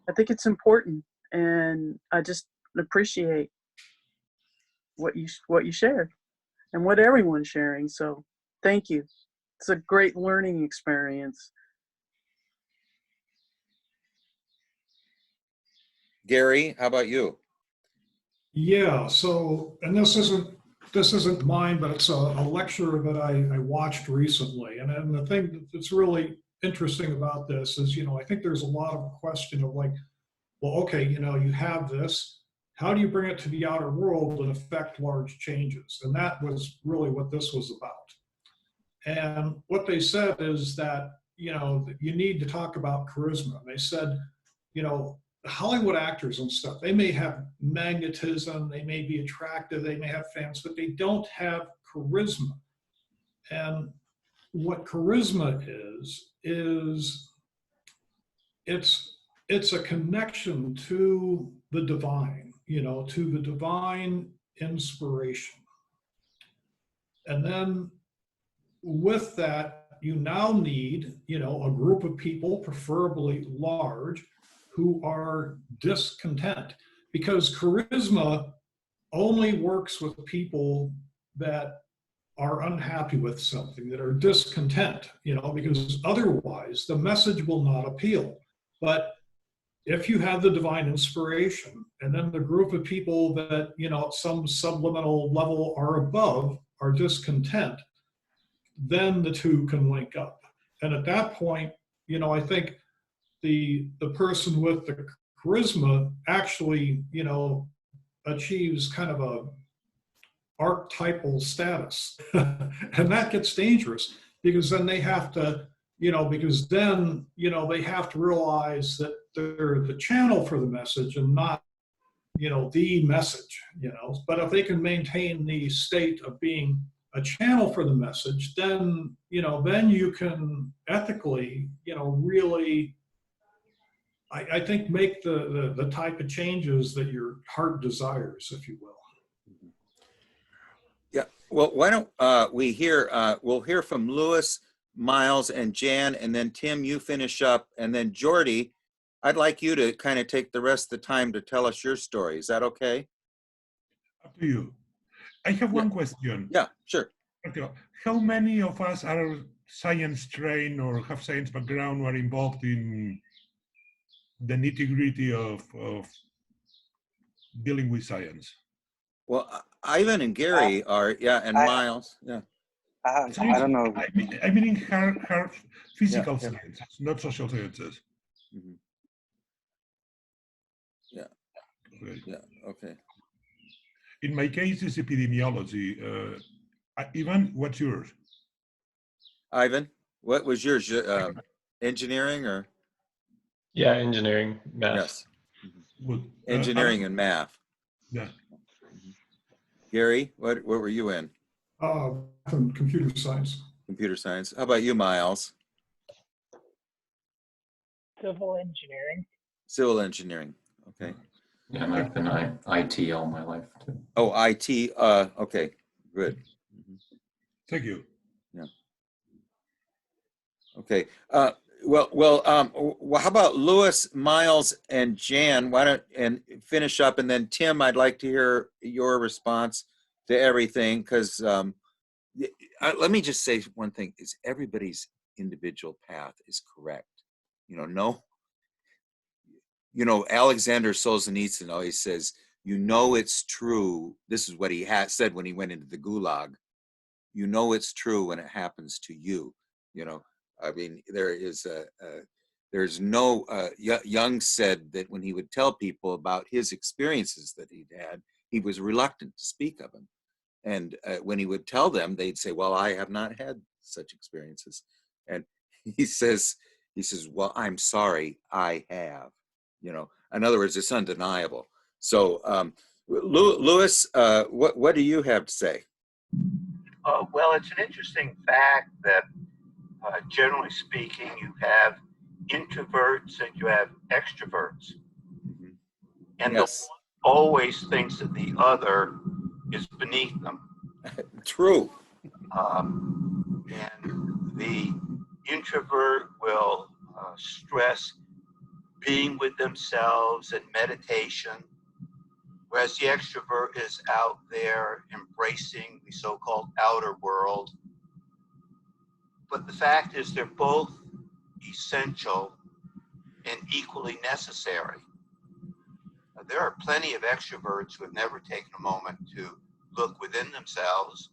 I think it's important, and I just appreciate what you shared and what everyone's sharing. So thank you. It's a great learning experience. Gary, how about you? Yeah, so, and this isn't mine, but it's a lecture that I watched recently. And the thing that's really interesting about this is, I think there's a lot of question of like, well, okay, you have this, how do you bring it to the outer world and affect large changes? And that was really what this was about. And what they said is that, you need to talk about charisma. They said, Hollywood actors and stuff, they may have magnetism, they may be attractive, they may have fans, but they don't have charisma. And what charisma is it's a connection to the divine, to the divine inspiration. And then with that, you now need, a group of people, preferably large, who are discontent, because charisma only works with people that are unhappy with something, that are discontent, because otherwise the message will not appeal. But if you have the divine inspiration, and then the group of people that, at some subliminal level are above are discontent, then the two can link up. And at that point, I think the person with the charisma actually, achieves kind of a archetypal status. And that gets dangerous, because then they have to, because then, they have to realize that they're the channel for the message and not, the message, But if they can maintain the state of being a channel for the message, then, then you can ethically, really, I think, make the type of changes that your heart desires, if you will. Yeah, well, why don't we hear, we'll hear from Louis, Miles, and Jan, and then Tim, you finish up, and then Jordy, I'd like you to kind of take the rest of the time to tell us your story. Is that okay? Up to you. I have one question. Yeah, sure. Okay. How many of us are science trained or have science background or are involved in the nitty-gritty of dealing with science? Well, Ivan and Gary are, yeah, and Miles, yeah. I don't know. I mean in hard physical sciences, not social sciences. Mm-hmm. Yeah. Okay. Yeah, okay. In my case, it's epidemiology. Ivan, what's yours? Ivan, what was yours? Engineering or? Yeah, engineering, math. Yes. Good. Engineering and math. Yeah. Gary, what were you in? From computer science. Computer science. How about you, Miles? Civil engineering. Civil engineering. Okay. Yeah, and I've been IT all my life too. Oh, IT. Okay, good. Thank you. Yeah. Okay. Well, how about Louis, Miles, and Jan? Why don't and finish up, and then Tim, I'd like to hear your response to everything, because let me just say one thing: is everybody's individual path is correct. Alexander Solzhenitsyn always says, it's true. This is what he said when he went into the gulag. It's true when it happens to you. I mean, there's no, Jung said that when he would tell people about his experiences that he'd had, he was reluctant to speak of them. And when he would tell them, they'd say, well, I have not had such experiences. And he says, well, I'm sorry, I have. In other words, it's undeniable. So, Louis, what do you have to say? Well, it's an interesting fact that generally speaking, you have introverts and you have extroverts. Mm-hmm. And yes. the one always thinks that the other is beneath them. True. And the introvert will stress being with themselves and meditation, whereas the extrovert is out there embracing the so-called outer world. But the fact is they're both essential and equally necessary. There are plenty of extroverts who have never taken a moment to look within themselves,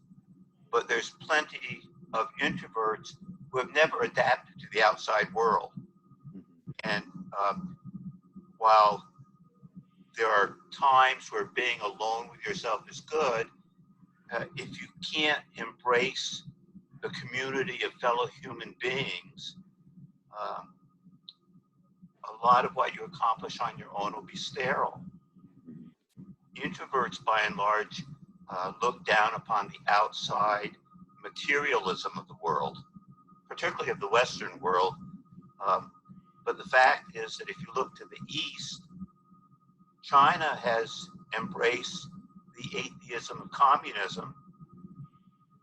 but there's plenty of introverts who have never adapted to the outside world. And while there are times where being alone with yourself is good, if you can't embrace the community of fellow human beings, a lot of what you accomplish on your own will be sterile. Introverts, by and large, look down upon the outside materialism of the world, particularly of the Western world. But the fact is that if you look to the East, China has embraced the atheism of communism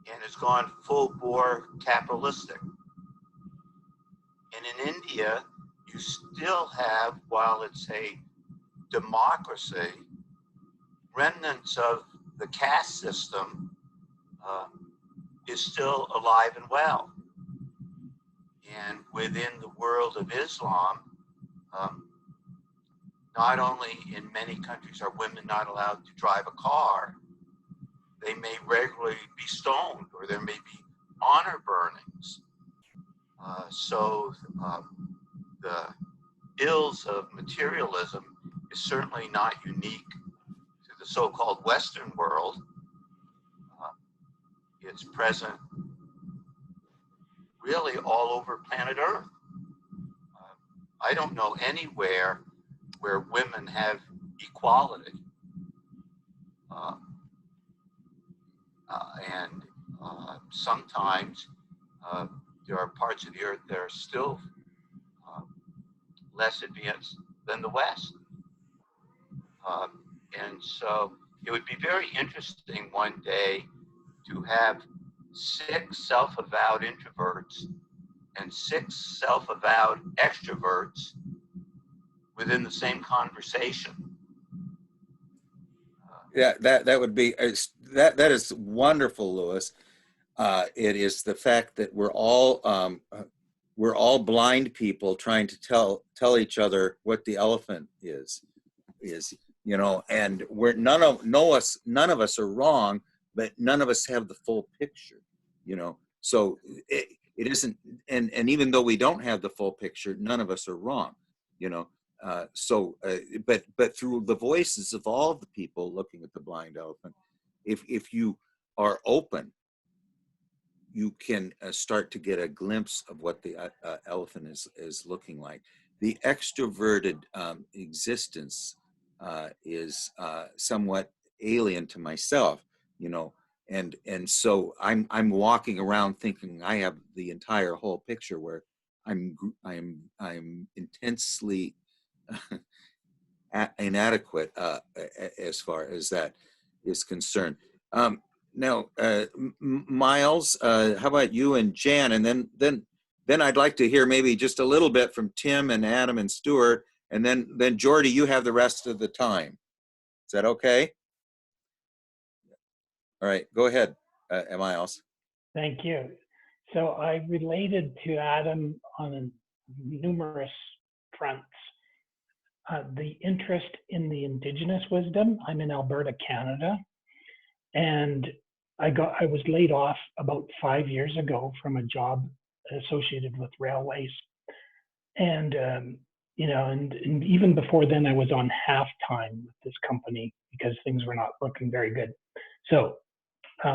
and has gone full bore capitalistic. And in India, you still have, while it's a democracy, remnants of the caste system is still alive and well. And within the world of Islam, not only in many countries are women not allowed to drive a car, they may regularly be stoned, or there may be honor burnings. So the ills of materialism is certainly not unique to the so-called Western world. It's present really all over planet Earth. I don't know anywhere where women have equality. And sometimes there are parts of the earth that are still less advanced than the West. And so it would be very interesting one day to have 6 self-avowed introverts and 6 self-avowed extroverts within the same conversation. Yeah, that would be that is wonderful, Louis. It is the fact that we're all blind people trying to tell each other what the elephant is, you know, and we're none of us are wrong, but none of us have the full picture, you know. So it isn't, and even though we don't have the full picture, none of us are wrong, you know. But through the voices of all the people looking at the blind elephant, if you are open, you can start to get a glimpse of what the elephant is looking like. The extroverted existence is somewhat alien to myself, you know, and so I'm walking around thinking I have the entire whole picture, where I'm intensely inadequate as far as that is concerned. Now, Miles, how about you and Jan? And then I'd like to hear maybe just a little bit from Tim and Adam and Stuart, and then Jordy, you have the rest of the time. Is that okay? All right, go ahead, Miles. Thank you. So I related to Adam on numerous fronts. The interest in the Indigenous wisdom. I'm in Alberta, Canada, and I was laid off about 5 years ago from a job associated with railways, and you know, and even before then, I was on half time with this company because things were not looking very good. So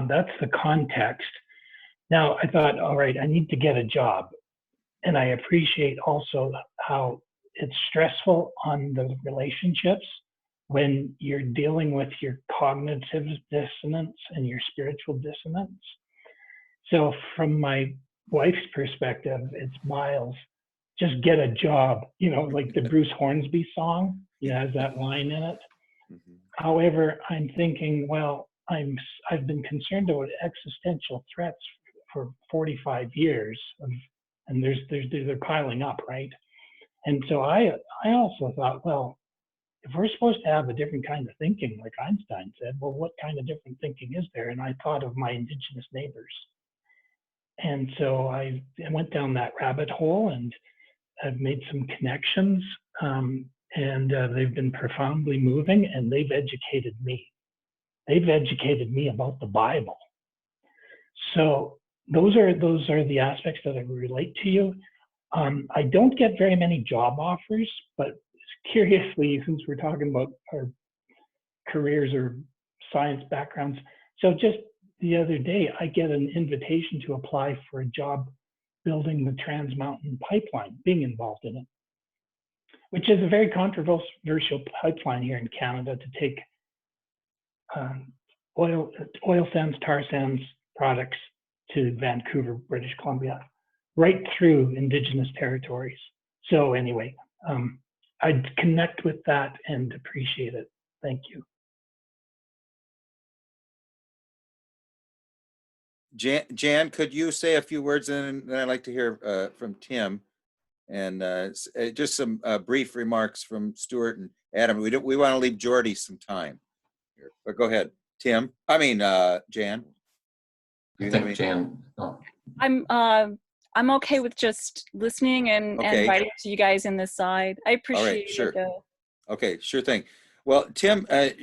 that's the context. Now I thought, all right, I need to get a job, and I appreciate also how it's stressful on the relationships when you're dealing with your cognitive dissonance and your spiritual dissonance. So from my wife's perspective, it's Miles, just get a job, you know, like the Bruce Hornsby song, it has that line in it. Mm-hmm. However, I'm thinking, well, I've been concerned about existential threats for 45 years of and they're piling up, right? And so I also thought, well, if we're supposed to have a different kind of thinking, like Einstein said, well, what kind of different thinking is there? And I thought of my indigenous neighbors. And so I went down that rabbit hole, and I've made some connections, and they've been profoundly moving, and they've educated me. They've educated me about the Bible. So those are the aspects that I relate to you. I don't get very many job offers, but curiously, since we're talking about our careers or science backgrounds, so just the other day, I get an invitation to apply for a job building the Trans Mountain Pipeline, being involved in it, which is a very controversial pipeline here in Canada to take oil sands, tar sands products to Vancouver, British Columbia, right through Indigenous territories. So anyway, I'd connect with that and appreciate it. Thank you. Jan, could you say a few words, and then I'd like to hear from Tim, and just some brief remarks from Stuart and Adam. We want to leave Jordy some time here, but go ahead, Tim. I mean, Jan. I think Jan. Oh. I'm okay with just listening and writing to you guys in this side. I appreciate All right, sure. it. Okay, sure thing. Well, Tim, why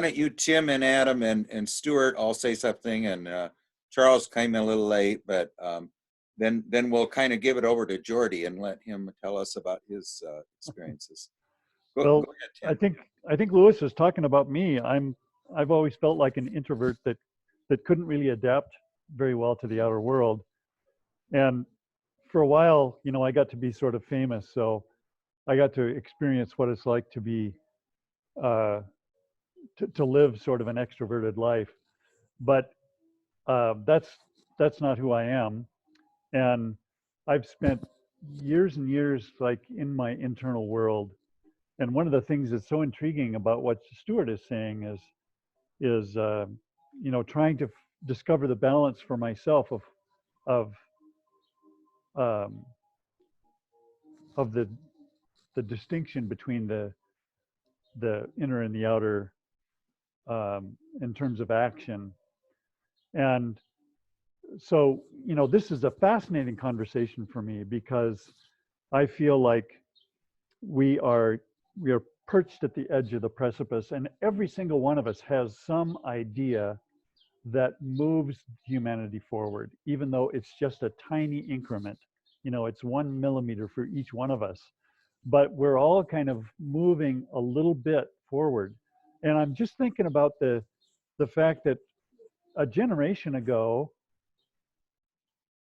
don't you, Tim and Adam and Stuart, all say something, and Charles came in a little late, but then we'll kind of give it over to Jordy and let him tell us about his experiences. Go ahead, Tim. I think Lewis is talking about me. I've always felt like an introvert that couldn't really adapt very well to the outer world. And for a while, you know, I got to be sort of famous, so I got to experience what it's like to be to live sort of an extroverted life. But that's not who I am. And I've spent years and years like in my internal world. And one of the things that's so intriguing about what Stuart is saying is you know, trying to discover the balance for myself of the distinction between the inner and the outer in terms of action. And so, you know, this is a fascinating conversation for me because I feel like we are perched at the edge of the precipice, and every single one of us has some idea that moves humanity forward, even though it's just a tiny increment. You know, it's 1 millimeter for each one of us, but we're all kind of moving a little bit forward. And I'm just thinking about the fact that a generation ago,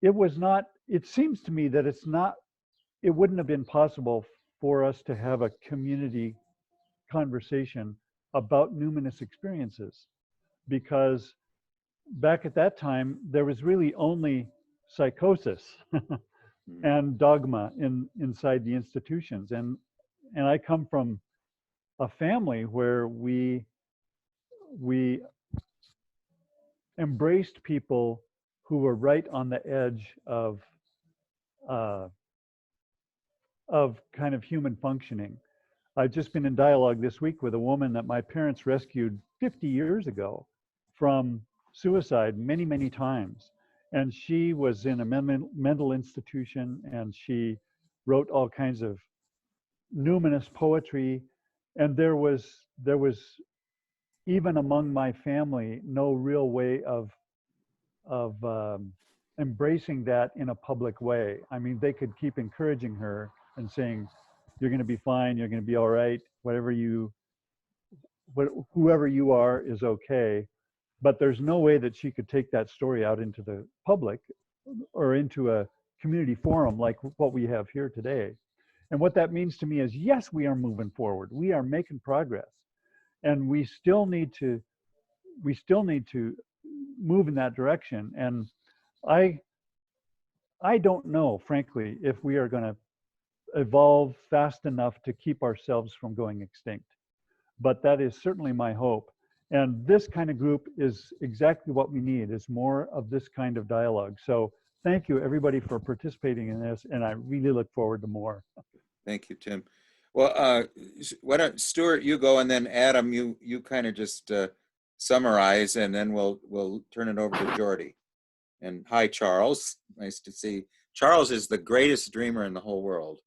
it seems to me that it wouldn't have been possible for us to have a community conversation about numinous experiences, because back at that time, there was really only psychosis and dogma inside the institutions. And I come from a family where we embraced people who were right on the edge of kind of human functioning. I've just been in dialogue this week with a woman that my parents rescued 50 years ago from suicide many, many times. And she was in a mental institution, and she wrote all kinds of numinous poetry. And there was even among my family no real way of embracing that in a public way. I mean, they could keep encouraging her and saying, "You're going to be fine. You're going to be all right. Whoever you are is okay." But there's no way that she could take that story out into the public or into a community forum like what we have here today. And what that means to me is, yes, we are moving forward. We are making progress, and we still need to move in that direction. And I don't know, frankly, if we are going to evolve fast enough to keep ourselves from going extinct. But that is certainly my hope. And this kind of group is exactly what we need, is more of this kind of dialogue. So thank you everybody for participating in this, and I really look forward to more. Thank you, Tim. Well, why don't Stuart, you go, and then Adam, you kind of just summarize, and then we'll turn it over to Jordy. And hi, Charles. Nice to see. Charles is the greatest dreamer in the whole world.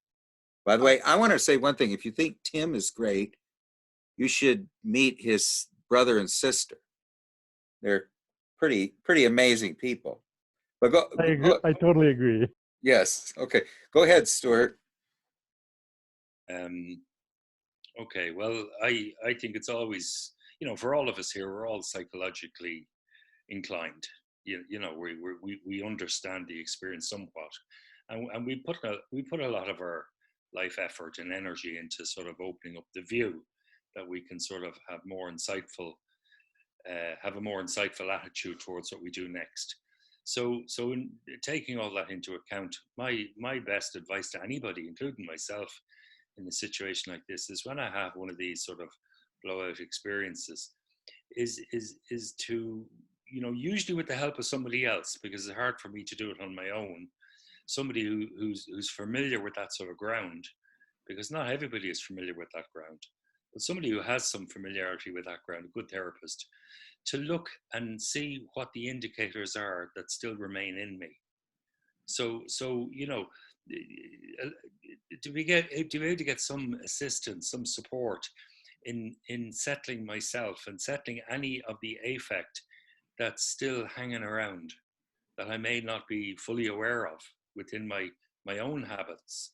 By the way, I want to say one thing. If you think Tim is great, you should meet his brother and sister. They're pretty amazing people. But go. I agree. I totally agree. Yes. Okay. Go ahead, Stuart. Okay. Well, I think it's always, for all of us here, we're all psychologically inclined. You know, we understand the experience somewhat, and we put a lot of our life effort and energy into sort of opening up the view that we can sort of have a more insightful attitude towards what we do next. So in taking all that into account, my best advice to anybody, including myself, in a situation like this, is when I have one of these sort of blowout experiences, is to, usually with the help of somebody else, because it's hard for me to do it on my own, somebody who's familiar with that sort of ground, because not everybody is familiar with that ground, but somebody who has some familiarity with that ground, a good therapist, to look and see what the indicators are that still remain in me. So to be able to get some assistance, some support in settling myself and settling any of the affect that's still hanging around, that I may not be fully aware of within my own habits.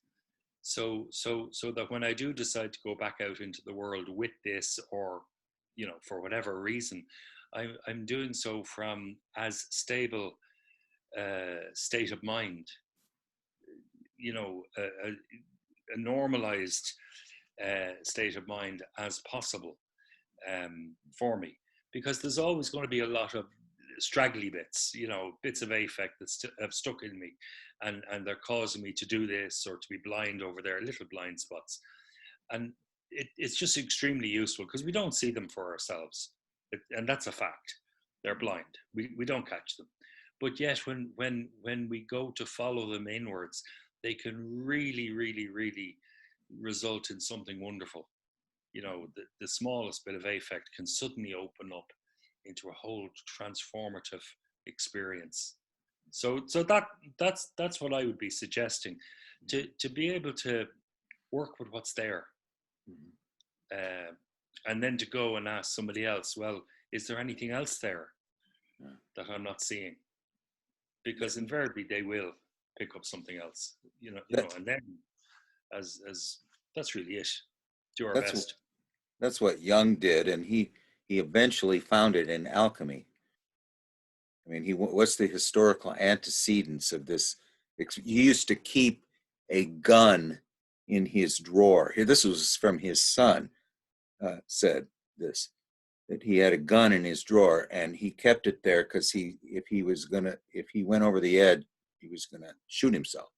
So that when I do decide to go back out into the world with this, or, for whatever reason, I'm doing so from as stable state of mind, a normalized state of mind as possible for me, because there's always going to be a lot of straggly bits, bits of affect that have stuck in me, and they're causing me to do this or to be blind over there, little blind spots. And it's just extremely useful, because we don't see them for ourselves, and that's a fact. They're blind. We don't catch them. But yet when we go to follow them inwards, they can really, really, really result in something wonderful. The smallest bit of affect can suddenly open up into a whole transformative experience. So that's what I would be suggesting, to be able to work with what's there, and then to go and ask somebody else, well, is there anything else there that I'm not seeing? Because invariably they will pick up something else, and then as that's really it. Do our best. That's what Jung did, and he eventually found it in alchemy. I mean, what's the historical antecedents of this? He used to keep a gun in his drawer. This was from his son, said this, that he had a gun in his drawer, and he kept it there because if he went over the edge, he was gonna shoot himself,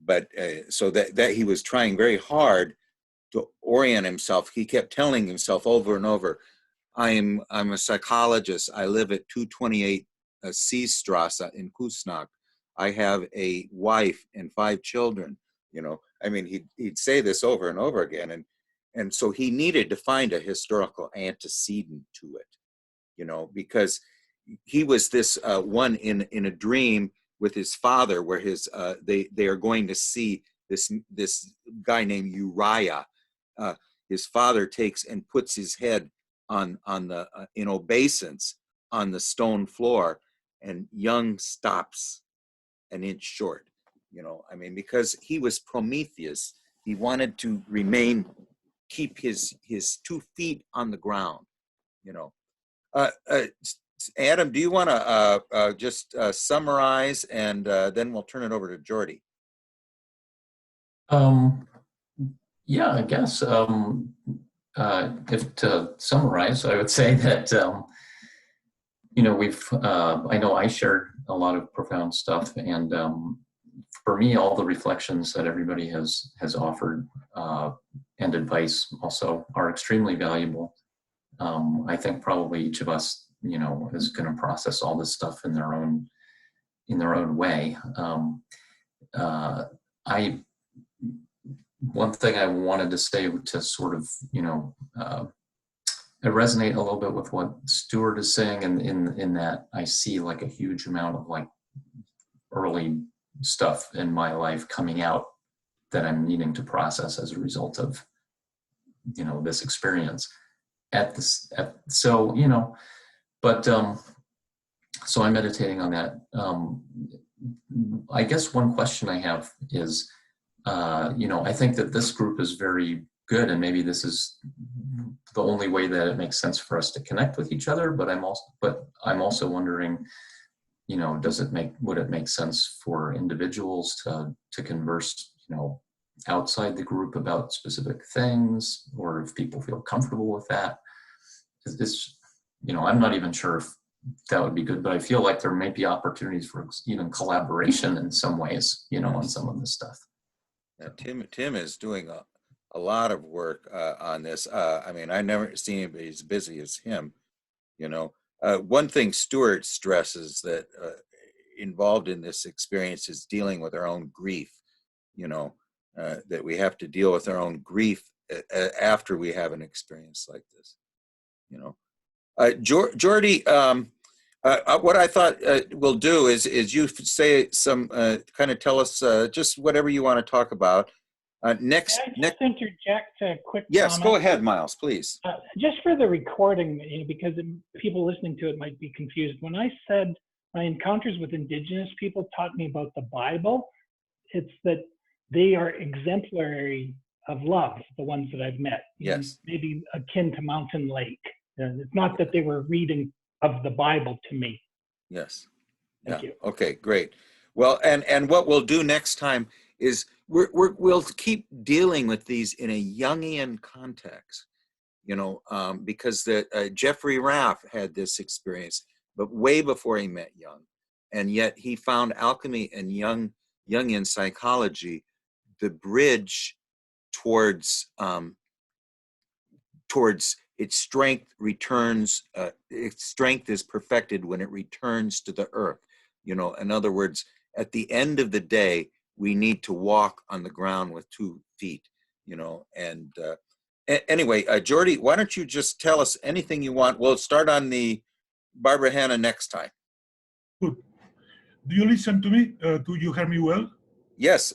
But so that he was trying very hard to orient himself. He kept telling himself over and over, I'm a psychologist. I live at 228 Seestrasse in Kusnacht. I have a wife and 5 children. I mean, he'd say this over and over again, and so he needed to find a historical antecedent to it, because he was this one in a dream with his father, where they are going to see this guy named Uriah. His father takes and puts his head on the in obeisance on the stone floor, and Jung stops an inch short. I mean, because he was Prometheus, he wanted to keep his 2 feet on the ground. Adam, do you want to just summarize, and then we'll turn it over to Jordy? Yeah, I guess if to summarize, I would say that I know I shared a lot of profound stuff, and for me, all the reflections that everybody has offered and advice also are extremely valuable. I think probably each of us, is going to process all this stuff in their own in their own way. One thing I wanted to say to sort of, I resonate a little bit with what Stuart is saying, and in that I see like a huge amount of like early stuff in my life coming out that I'm needing to process as a result of, this experience so I'm meditating on that. I guess one question I have is, I think that this group is very good, and maybe this is the only way that it makes sense for us to connect with each other. But I'm also wondering, would it make sense for individuals to converse, outside the group about specific things, or if people feel comfortable with that? I'm not even sure if that would be good, but I feel like there may be opportunities for even collaboration in some ways, on some of this stuff. Yeah, Tim is doing a lot of work on this. I've never seen anybody as busy as him. One thing Stuart stresses that involved in this experience is dealing with our own grief. That we have to deal with our own grief after we have an experience like this. Jordy, what I thought we'll do is you say some kind of tell us just whatever you want to talk about. Next, Can I just interject a quick yes, comment? go ahead, Miles, please. Just for the recording, because people listening to it might be confused. When I said my encounters with Indigenous people taught me about the Bible, it's that they are exemplary of love, the ones that I've met. Yes. Maybe akin to Mountain Lake. It's not that they were reading of the Bible to me. Yes. Thank you. Okay, great. Well, and what we'll do next time is we'll keep dealing with these in a Jungian context, because Jeffrey Raff had this experience, but way before he met Jung, and yet he found alchemy and Jungian psychology the bridge towards its strength returns. Its strength is perfected when it returns to the earth. In other words, at the end of the day, we need to walk on the ground with 2 feet. Anyway, Jordy, why don't you just tell us anything you want? We'll start on the Barbara Hanna next time. Good. Do you listen to me? Do you hear me well? Yes.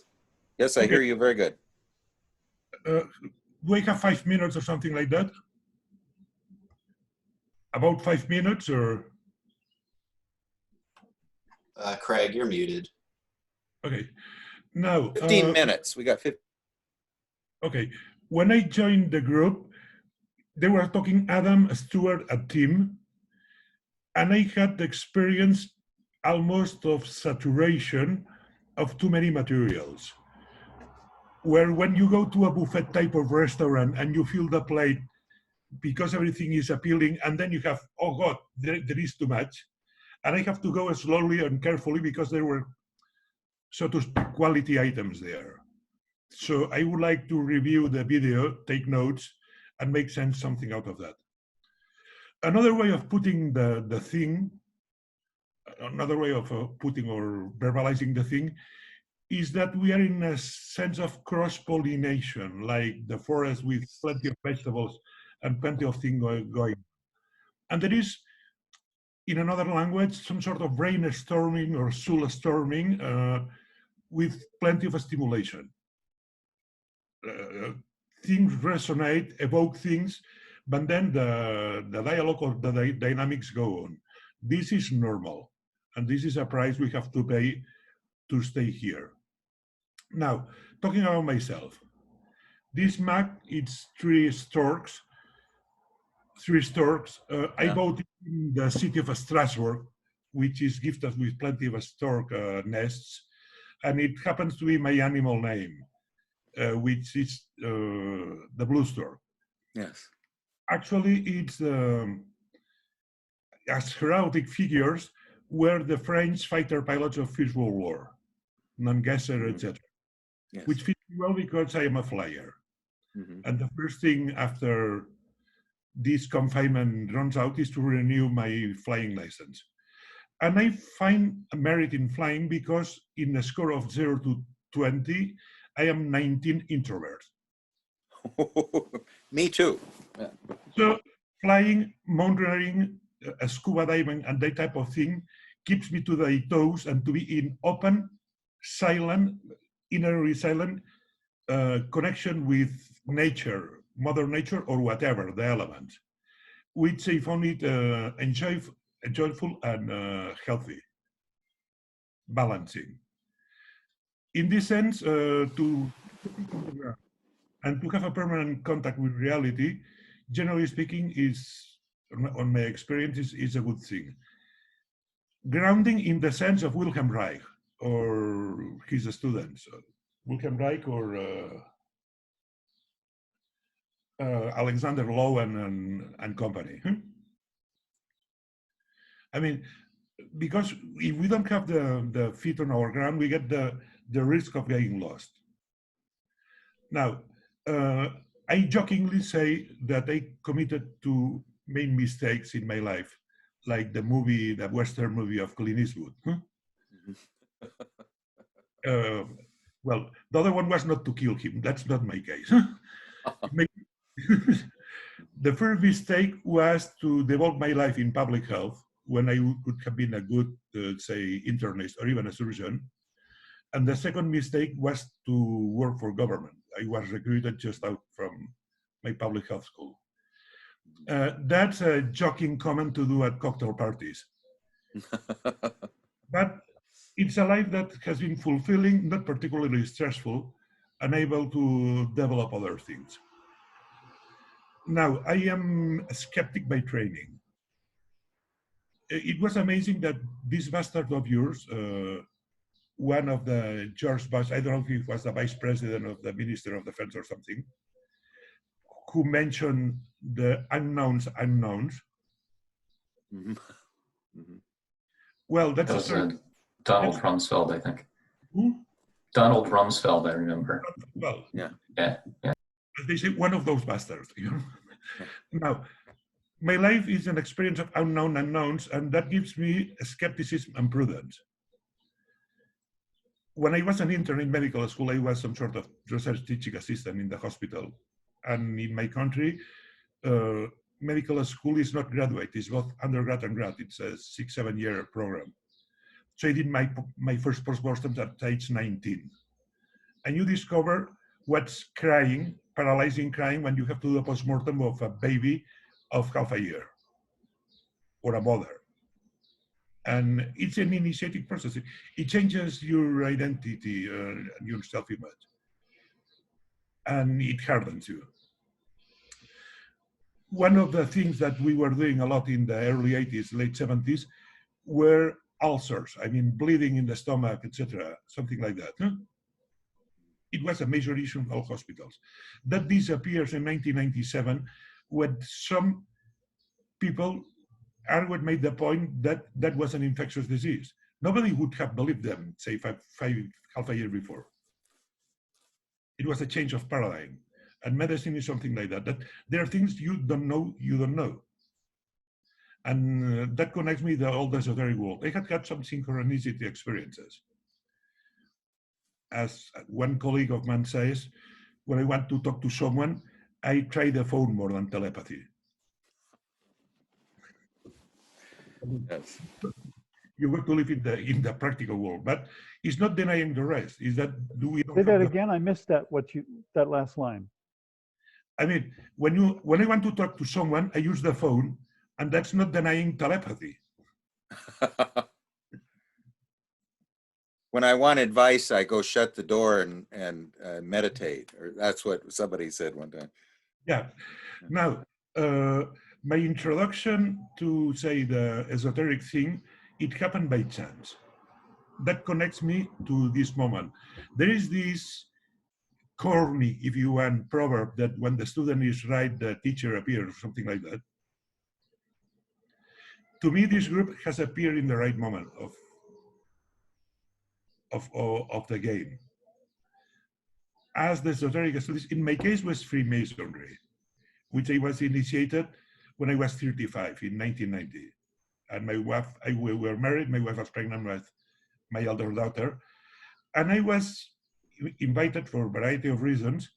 Yes, I hear you very good. Do I have 5 minutes or something like that? About 5 minutes, or? Craig, you're muted. Okay. Now, 15 minutes. We got 15. Okay. When I joined the group, they were talking Adam, Stuart, and Tim, and I had the experience almost of saturation of too many materials. Where when you go to a buffet type of restaurant and you fill the plate because everything is appealing, and then you have, oh God, there is too much. And I have to go slowly and carefully because there were, so to speak, quality items there. So I would like to review the video, take notes, and make something out of that. Another way of putting the thing, another way of putting or verbalizing the thing, is that we are in a sense of cross-pollination, like the forest with plenty of vegetables and plenty of things going. And there is, in another language, some sort of brainstorming or soul storming with plenty of stimulation. Things resonate, evoke things, but then the dialogue or the dynamics go on. This is normal, and this is a price we have to pay to stay here. Now, talking about myself, this mug, it's 3 storks. I bought it in the city of Strasbourg, which is gifted with plenty of stork nests, and it happens to be my animal name, which is the blue stork. Yes. Actually, it's as heraldic figures were the French fighter pilots of First World War, Nangesser, etc. Yes. Which fits me well because I am a flyer. And the first thing after this confinement runs out is to renew my flying license. And I find a merit in flying because in a score of 0 to 20, I am 19 introvert. Me too. Yeah. So flying, mountaineering, scuba diving, and that type of thing keeps me to the toes and to be in open, silent, inner silent connection with nature, Mother Nature, or whatever, the element, which I found it enjoyable and healthy, balancing. In this sense, to have a permanent contact with reality, generally speaking, is, on my experience, is a good thing. Grounding in the sense of Wilhelm Reich or his students, Wilhelm Reich or Alexander Lowe and company. I mean, because if we don't have the feet on our ground, we get the risk of getting lost. Now, I jokingly say that I committed two main mistakes in my life, like the Western movie of Clint Eastwood. Well, the other one was not to kill him. That's not my case. The first mistake was to devote my life in public health when I could have been a good, say, internist or even a surgeon. And the second mistake was to work for government. I was recruited just out from my public health school. That's a joking comment to do at cocktail parties. But it's a life that has been fulfilling, not particularly stressful, and able to develop other things. Now, I am a skeptic by training. It was amazing that this bastard of yours, one of the George Bush, I don't know if he was the vice president of the Minister of Defense or something, who mentioned the unknowns. Mm-hmm. Mm-hmm. Well, that's Donald Rumsfeld, I think. Who? Donald Rumsfeld, I remember. Well, yeah. As they say, one of those bastards. You know? Now, my life is an experience of unknown unknowns, and that gives me skepticism and prudence. When I was an intern in medical school, I was some sort of research teaching assistant in the hospital. And in my country, medical school is not graduate, it's both undergrad and grad. It's a 6-7 year program. So I did my first postmortem at age 19. And you discover what's crying, paralyzing crying, when you have to do a postmortem of a baby of half a year or a mother. And it's an initiating process. It changes your identity, your self-image. And it hardens you. One of the things that we were doing a lot in the early 80s, late 70s, were ulcers. I mean, bleeding in the stomach, etc., something like that. Huh? It was a major issue in all hospitals. That disappears in 1997 when some people Arwood made the point that that was an infectious disease. Nobody would have believed them, say, half a year before. It was a change of paradigm. And medicine is something like that. That there are things you don't know, And that connects me to the old esoteric world. I had some synchronicity experiences. As one colleague of mine says, when I want to talk to someone, I try the phone more than telepathy. Yes. You want to live in the practical world, but it's not denying the rest. Is that say that again? I missed that. That last line. I mean, when I want to talk to someone, I use the phone, and that's not denying telepathy. When I want advice, I go shut the door and meditate, or that's what somebody said one time. Yeah. Now, my introduction to, say, the esoteric thing, it happened by chance. That connects me to this moment. There is this corny, if you want, proverb that when the student is right, the teacher appears, something like that. To me, this group has appeared in the right moment of the game. As the esoteric studies, in my case, was Freemasonry, which I was initiated when I was 35 in 1990. and my wife, we were married. My wife was pregnant with my elder daughter, and I was invited for a variety of reasons,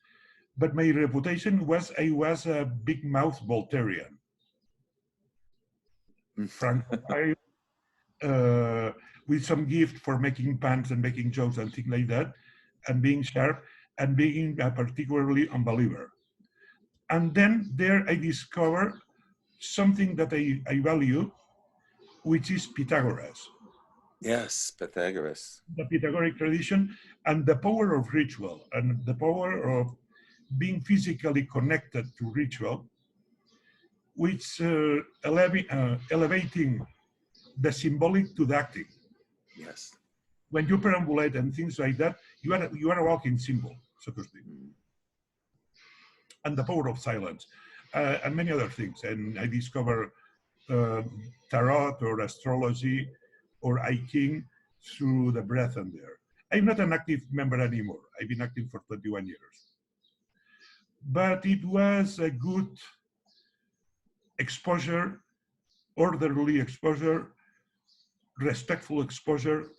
but my reputation was I was a big mouth Voltairean. Francophile, with some gift for making puns and making jokes and things like that, and being sharp, and being a particularly unbeliever. And then there I discovered something that I value, which is Pythagoras. Yes, Pythagoras. The Pythagorean tradition and the power of ritual and the power of being physically connected to ritual, which elevating the symbolic to the acting. Yes. When you perambulate and things like that, you are a walking symbol, so to speak. And the power of silence, and many other things. And I discovered tarot or astrology or I Ching through the breath and there. I'm not an active member anymore. I've been active for 21 years. But it was a good exposure, orderly exposure, respectful exposure,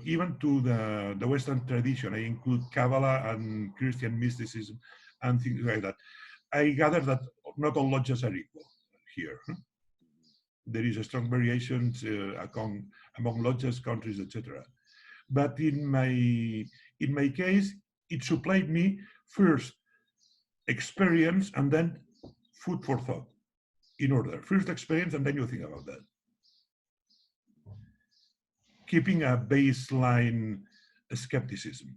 even to the Western tradition. I include Kabbalah and Christian mysticism and things like that. I gather that not all lodges are equal here. There is a strong variations among lodges, countries, etc. But in my case, it supplied me first experience and then food for thought. In order, first experience and then you think about that. Keeping a baseline skepticism.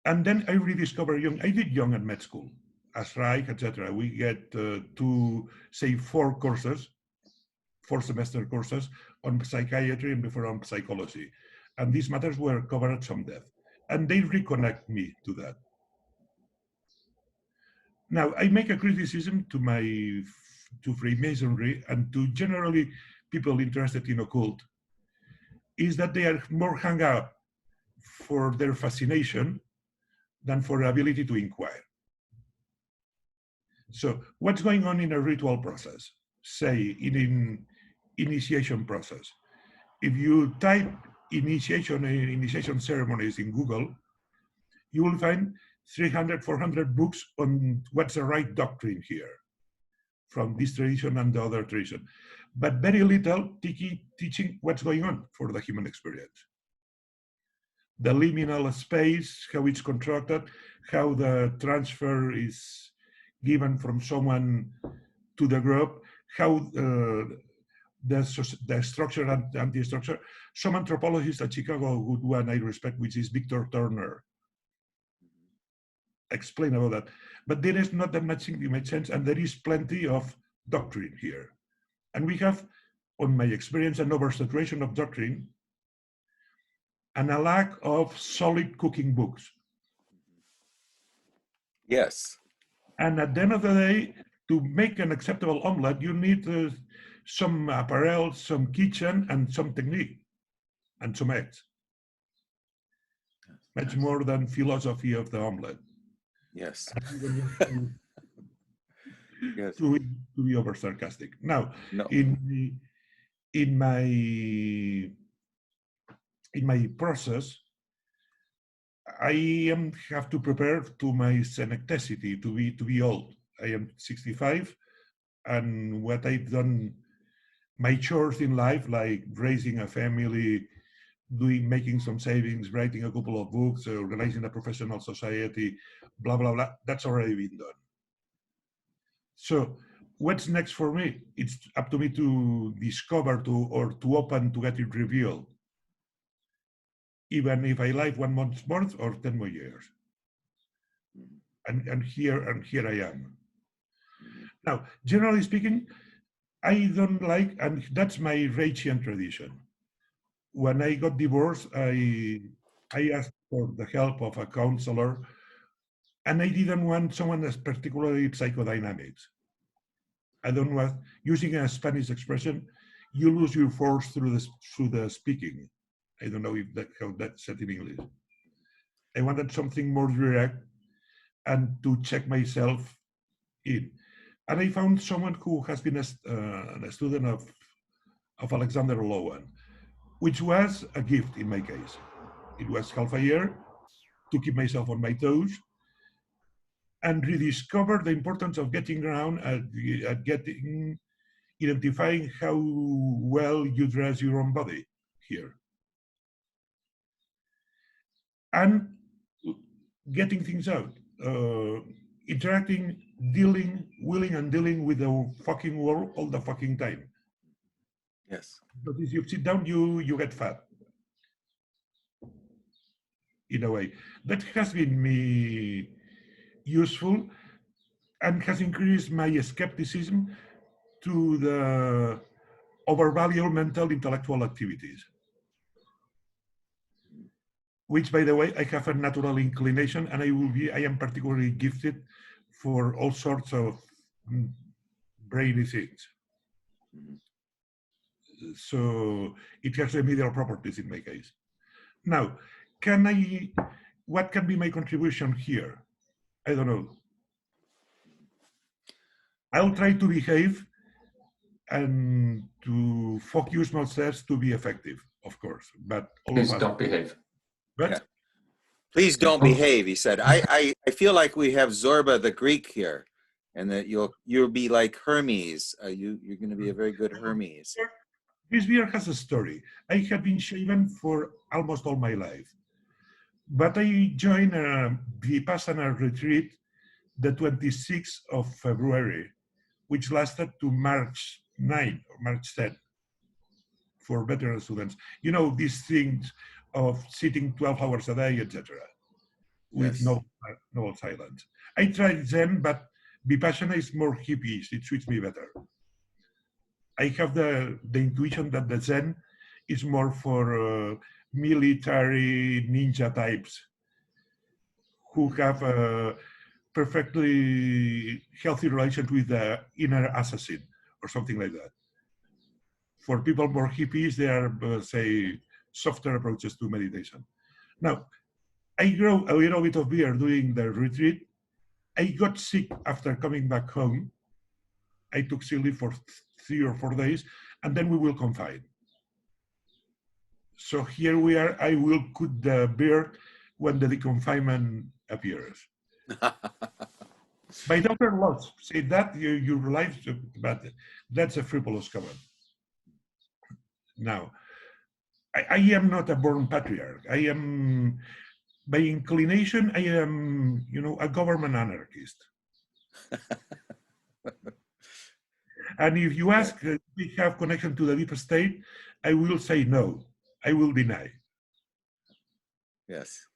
And then I rediscovered Jung. I did Jung at med school, as Reich, etc. We get to say 4 semester courses on psychiatry and before on psychology. And these matters were covered some depth. And they reconnect me to that. Now, I make a criticism to Freemasonry and to generally people interested in occult, is that they are more hung up for their fascination than for ability to inquire. So what's going on in a ritual process, say in an initiation process? If you type initiation ceremonies in Google, you will find 300, 400 books on what's the right doctrine here from this tradition and the other tradition, but very little teaching what's going on for the human experience. The liminal space, how it's constructed, how the transfer is given from someone to the group, how the structure and anti-structure. Some anthropologists at Chicago, a good one I respect, which is Victor Turner, explain about that. But there is not that much in my sense, and there is plenty of doctrine here. And we have, on my experience, an oversaturation of doctrine and a lack of solid cooking books. Yes. And at the end of the day, to make an acceptable omelette, you need some apparel, some kitchen, and some technique, and some eggs. Much more than philosophy of the omelette. Yes. Yes. To be over sarcastic. Now, no. in my process, I have to prepare to my senecticity, to be old. I am 65, and what I've done, my chores in life, like raising a family, making some savings, writing a couple of books, organizing a professional society, blah, blah, blah, that's already been done. So what's next for me? It's up to me to discover or to open to get it revealed. Even if I live 1 month more or 10 more years. And here I am. Now, generally speaking, I don't like, and that's my Reichian tradition. When I got divorced, I asked for the help of a counselor, and I didn't want someone that's particularly psychodynamics. I don't want, using a Spanish expression, you lose your force through the speaking. I don't know how that's said in English. I wanted something more direct and to check myself in. And I found someone who has been a student of Alexander Lowen, which was a gift in my case. It was half a year to keep myself on my toes and rediscover the importance of getting around at identifying how well you dress your own body here. And getting things out, interacting, willing and dealing with the fucking world all the fucking time. Yes. But if you sit down, you get fat. In a way, that has been me useful and has increased my skepticism to the overvalue mental intellectual activities, which, by the way, I have a natural inclination, and I am particularly gifted for all sorts of brainy things. So it has remedial properties in my case. Now, what can be my contribution here? I don't know. I'll try to behave and to focus myself to be effective, of course, but please don't behave. But yeah. Please don't behave, he said. I feel like we have Zorba the Greek here, and that you'll be like Hermes. You're going to be a very good Hermes. This beer has a story. I have been shaven for almost all my life, but I joined a Vipassana retreat the 26th of February, which lasted to March 9 or March 10 for veteran students. You know, these things of sitting 12 hours a day, etc., with yes. no silence. I tried Zen, but Vipassana is more hippies. It suits me better. I have the intuition that the Zen is more for military ninja types who have a perfectly healthy relation with the inner assassin or something like that. For people more hippies, they are, say, softer approaches to meditation. Now, I grew a little bit of beer during the retreat. I got sick after coming back home. I took sick leave for 3 or 4 days, and then we will confine. So here we are. I will cut the beard when the deconfinement appears. My daughter-in-law said that you realize, but that's a frivolous comment. Now, I am not a born patriarch. I am, by inclination, I am, a government anarchist. And if you ask, we have connection to the deep state, I will say no. I will deny. Yes.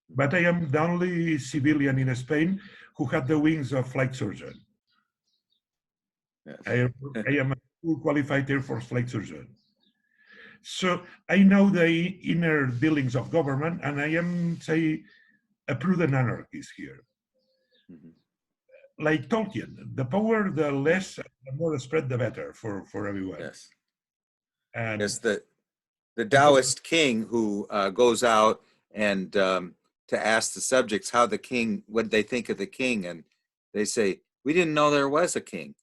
But I am the only civilian in Spain who had the wings of flight surgeon. Yes. I am a full qualified Air Force flight surgeon. So I know the inner dealings of government, and I am, say, a prudent anarchist here. Mm-hmm. Like Tolkien, the power, the less, the more spread, the better for everyone. Yes. And yes, the Taoist king who goes out and to ask the subjects what they think of the king, and they say, "We didn't know there was a king,"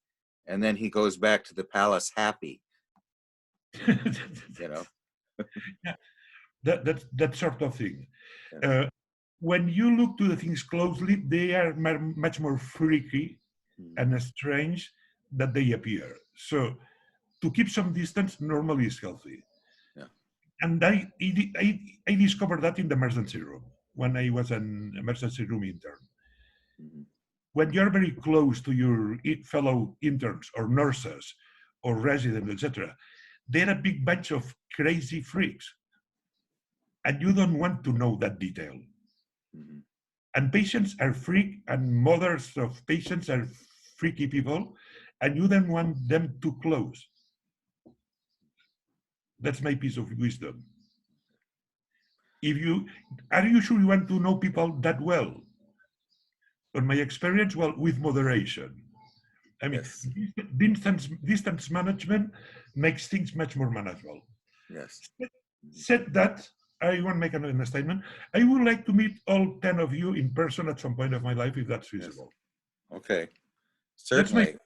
and then he goes back to the palace happy. Yeah, that sort of thing. Yes. When you look to the things closely, they are much more freaky and strange than they appear. So to keep some distance normally is healthy. Yeah. And I discovered that in the emergency room when I was an emergency room intern. Mm-hmm. When you're very close to your fellow interns or nurses or residents, etc., they're a big bunch of crazy freaks. And you don't want to know that detail. Mm-hmm. And patients are freak, and mothers of patients are freaky people, and you don't want them too close. That's my piece of wisdom. Are you sure you want to know people that well? On my experience, well, with moderation. I mean, yes. Distance management makes things much more manageable. Yes. Said that, I want to make another statement. I would like to meet all 10 of you in person at some point of my life, if that's feasible. Yes. Okay. Certainly.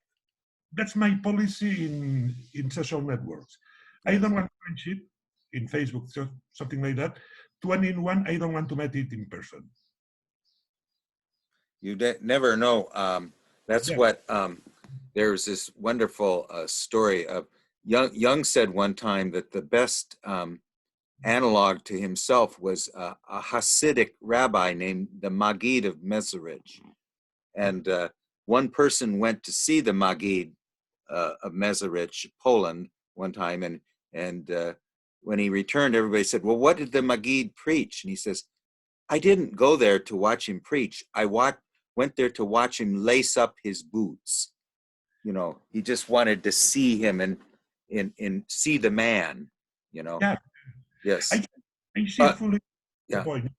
that's my policy in social networks. I don't want friendship in Facebook, so something like that. 1-in-1, I don't want to meet it in person. You never know. That's what, there's this wonderful story of Jung said one time that the best analog to himself was a Hasidic rabbi named the Maggid of Mezerich. And one person went to see the Maggid of Mezerich, Poland, one time. And when he returned, everybody said, well, what did the Maggid preach? And he says, I didn't go there to watch him preach. I went there to watch him lace up his boots. You know, he just wanted to see him and see the man, you know. Yeah. Yes. I see fully the yeah. point.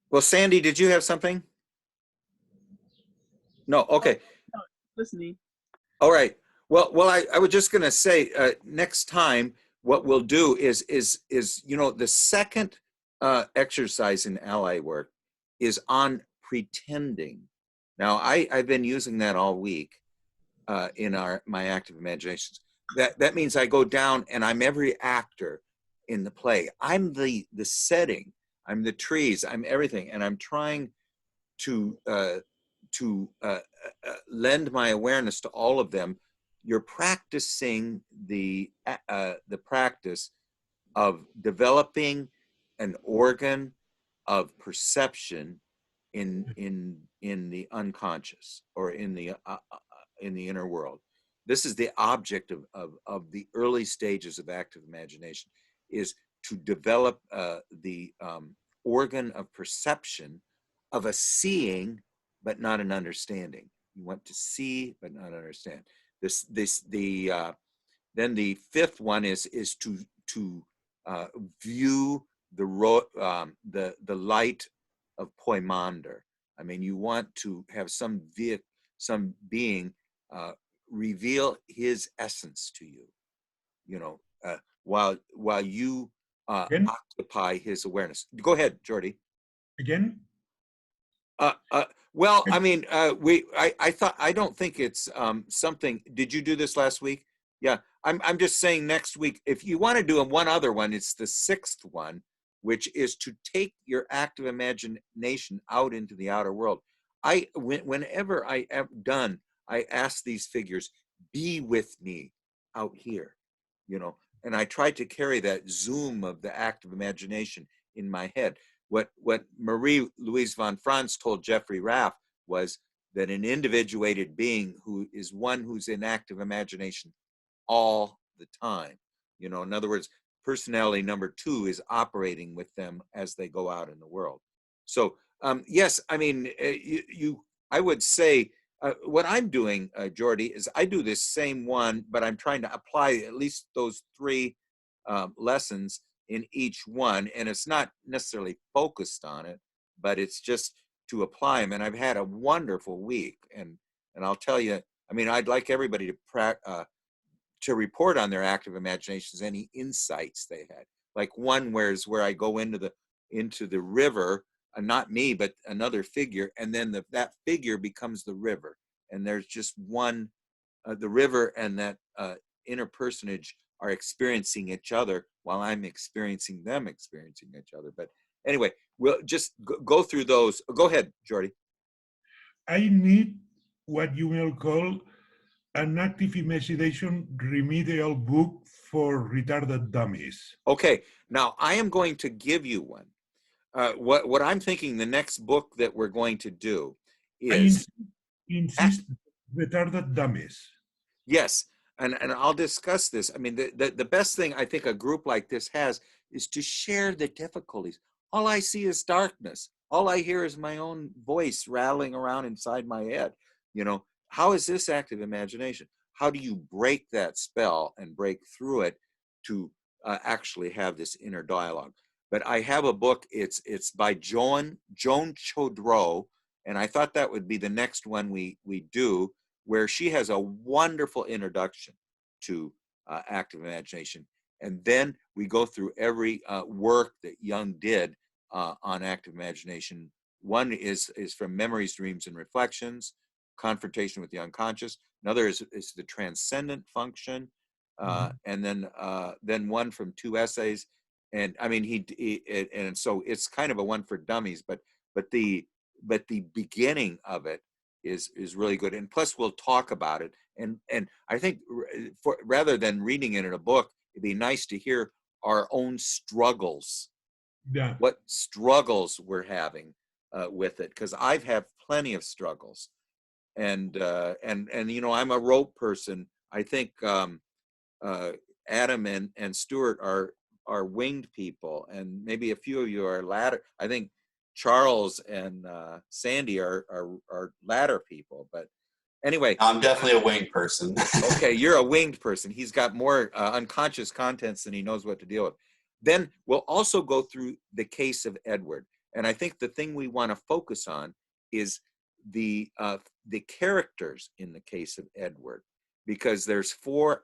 Well, Sandy, did you have something? No, okay. No, listening. All right. Well, I was just going to say next time what we'll do is you know, the second exercise in ally work is on pretending. Now, I've been using that all week in my active imaginations. That means I go down and I'm every actor in the play. I'm the setting. I'm the trees. I'm everything, and I'm trying to lend my awareness to all of them. You're practicing the practice of developing an organ of perception in the unconscious or in the inner world. This is the object of the early stages of active imagination, is to develop the organ of perception of a seeing but not an understanding. You want to see but not understand. Then the fifth one is to view the light of Poimander. I mean, you want to have some being reveal his essence to you. You know, while you occupy his awareness. Go ahead, Jordy. Again? Well, I mean, I don't think it's something. Did you do this last week? Yeah, I'm just saying next week, if you want to do one other one, it's the sixth one, which is to take your active imagination out into the outer world. Whenever I am done, I ask these figures, be with me out here, you know, and I try to carry that zoom of the active imagination in my head. What Marie-Louise von Franz told Jeffrey Raff was that an individuated being who is one who's in active imagination all the time. You know, in other words, personality number 2 is operating with them as they go out in the world. So yes, I mean, I would say what I'm doing, Jordy, is I do this same one, but I'm trying to apply at least those 3 lessons in each one, and it's not necessarily focused on it, but it's just to apply them. And I've had a wonderful week, and I'll tell you, I mean, I'd like everybody to report on their active imaginations, any insights they had. Like one where I go into the river, not me, but another figure, and then that figure becomes the river, and there's just one, the river and that inner personage are experiencing each other while I'm experiencing them experiencing each other. But anyway, we'll just go through those. Go ahead, Jordy. I need what you will call an active imagination remedial book for retarded dummies. Okay, now I am going to give you one. What I'm thinking the next book that we're going to do is... I insist retarded dummies. Yes, and I'll discuss this. I mean, the best thing I think a group like this has is to share the difficulties. All I see is darkness. All I hear is my own voice rattling around inside my head. You know, how is this active imagination? How do you break that spell and break through it to actually have this inner dialogue? But I have a book. It's by Joan Chodreau, and I thought that would be the next one we do, where she has a wonderful introduction to active imagination. And then we go through every work that Jung did on active imagination. One is from Memories, Dreams, and Reflections, Confrontation with the Unconscious. Another is the transcendent function, and then one from 2 essays. And I mean, and so it's kind of a one for dummies, but the beginning of it is really good. And plus, we'll talk about it. And I think rather than reading it in a book, it'd be nice to hear our own struggles. Yeah. What struggles we're having with it, because I've had plenty of struggles, and you know, I'm a rope person. I think Adam and Stuart are winged people, and maybe a few of you are ladder. I think Charles and Sandy are ladder people, but anyway. I'm definitely a winged person. Okay, you're a winged person. He's got more unconscious contents than he knows what to deal with. Then we'll also go through the case of Edward. And I think the thing we want to focus on is the characters in the case of Edward, because there's four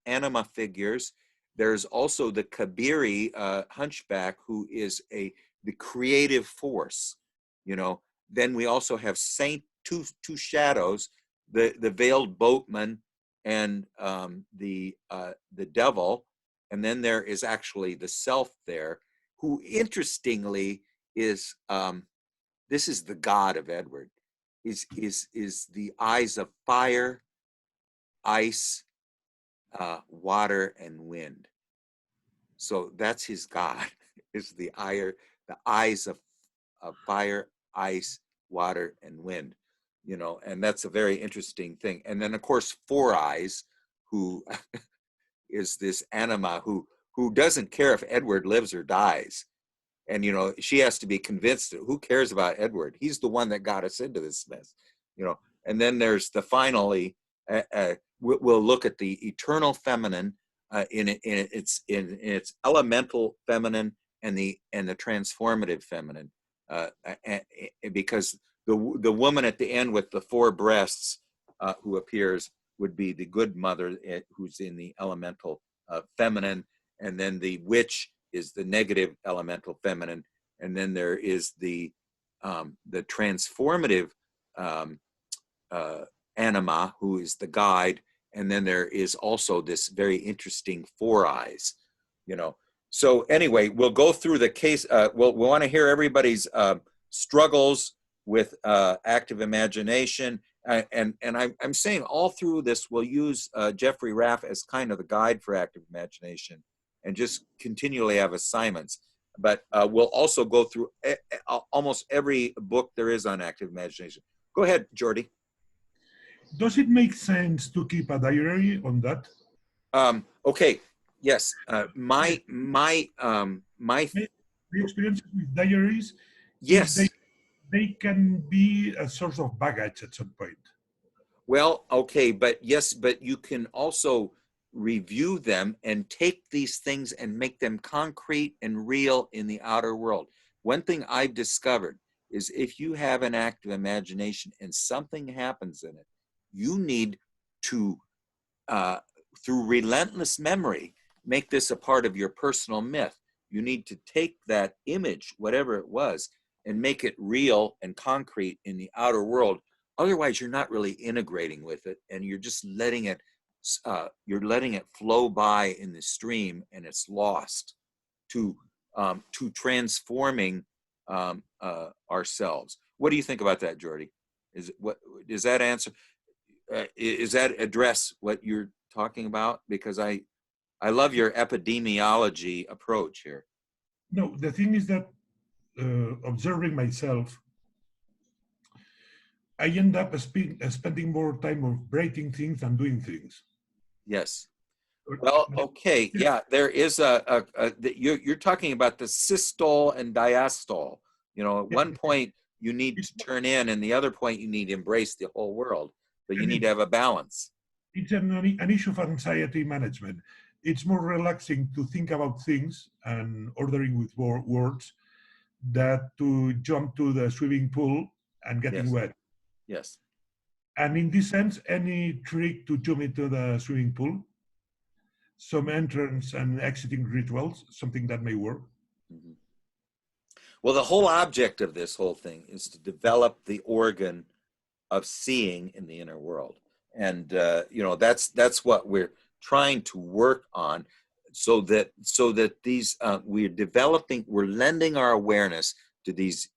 anima figures. There's also the Kabiri hunchback, who is the creative force, you know. Then we also have two shadows, the veiled boatman and the devil. And then there is actually the self there, who interestingly is, this is the god of Edward, is the eyes of fire, ice, water, and wind. So that's his god, is the eyes of fire, ice, water, and wind. You know, and that's a very interesting thing. And then, of course, Four Eyes, who is this anima who doesn't care if Edward lives or dies. And, you know, she has to be convinced that who cares about Edward? He's the one that got us into this mess, you know. And then there's finally, we'll look at the eternal feminine in its elemental feminine and the transformative feminine, because the woman at the end with the 4 breasts who appears would be the good mother, who's in the elemental feminine, and then the witch is the negative elemental feminine, and then there is the transformative anima, who is the guide, and then there is also this very interesting Four Eyes, you know. So anyway, we'll go through the case. We'll want to hear everybody's struggles with active imagination, and I'm saying all through this we'll use Jeffrey Raff as kind of the guide for active imagination, and just continually have assignments. But we'll also go through almost every book there is on active imagination. Go ahead, Jordy. Does it make sense to keep a diary on that? Okay. Yes. My experiences with diaries. Yes. They can be a source of baggage at some point. Well, okay, but you can also review them and take these things and make them concrete and real in the outer world. One thing I've discovered is if you have an active imagination and something happens in it, you need to, through relentless memory, make this a part of your personal myth. You need to take that image, whatever it was, and make it real and concrete in the outer world. Otherwise, you're not really integrating with it, and you're just letting it flow by in the stream, and it's lost to transforming ourselves. What do you think about that, Jordy? Does that answer? Is that address what you're talking about? Because I love your epidemiology approach here. No, the thing is that observing myself, I end up spending more time of writing things than doing things. Yes. Well, okay. Yeah, there is you're talking about the systole and diastole. You know, at one point you need to turn in, and the other point you need to embrace the whole world. But you need to have a balance. It's an issue of anxiety management. It's more relaxing to think about things and ordering with words than to jump to the swimming pool and getting wet. Yes. And in this sense, any trick to jump into the swimming pool, some entrance and exiting rituals, something that may work. Mm-hmm. Well, the whole object of this whole thing is to develop the organ of seeing in the inner world. And that's what we're trying to work on, so that these we're lending our awareness to these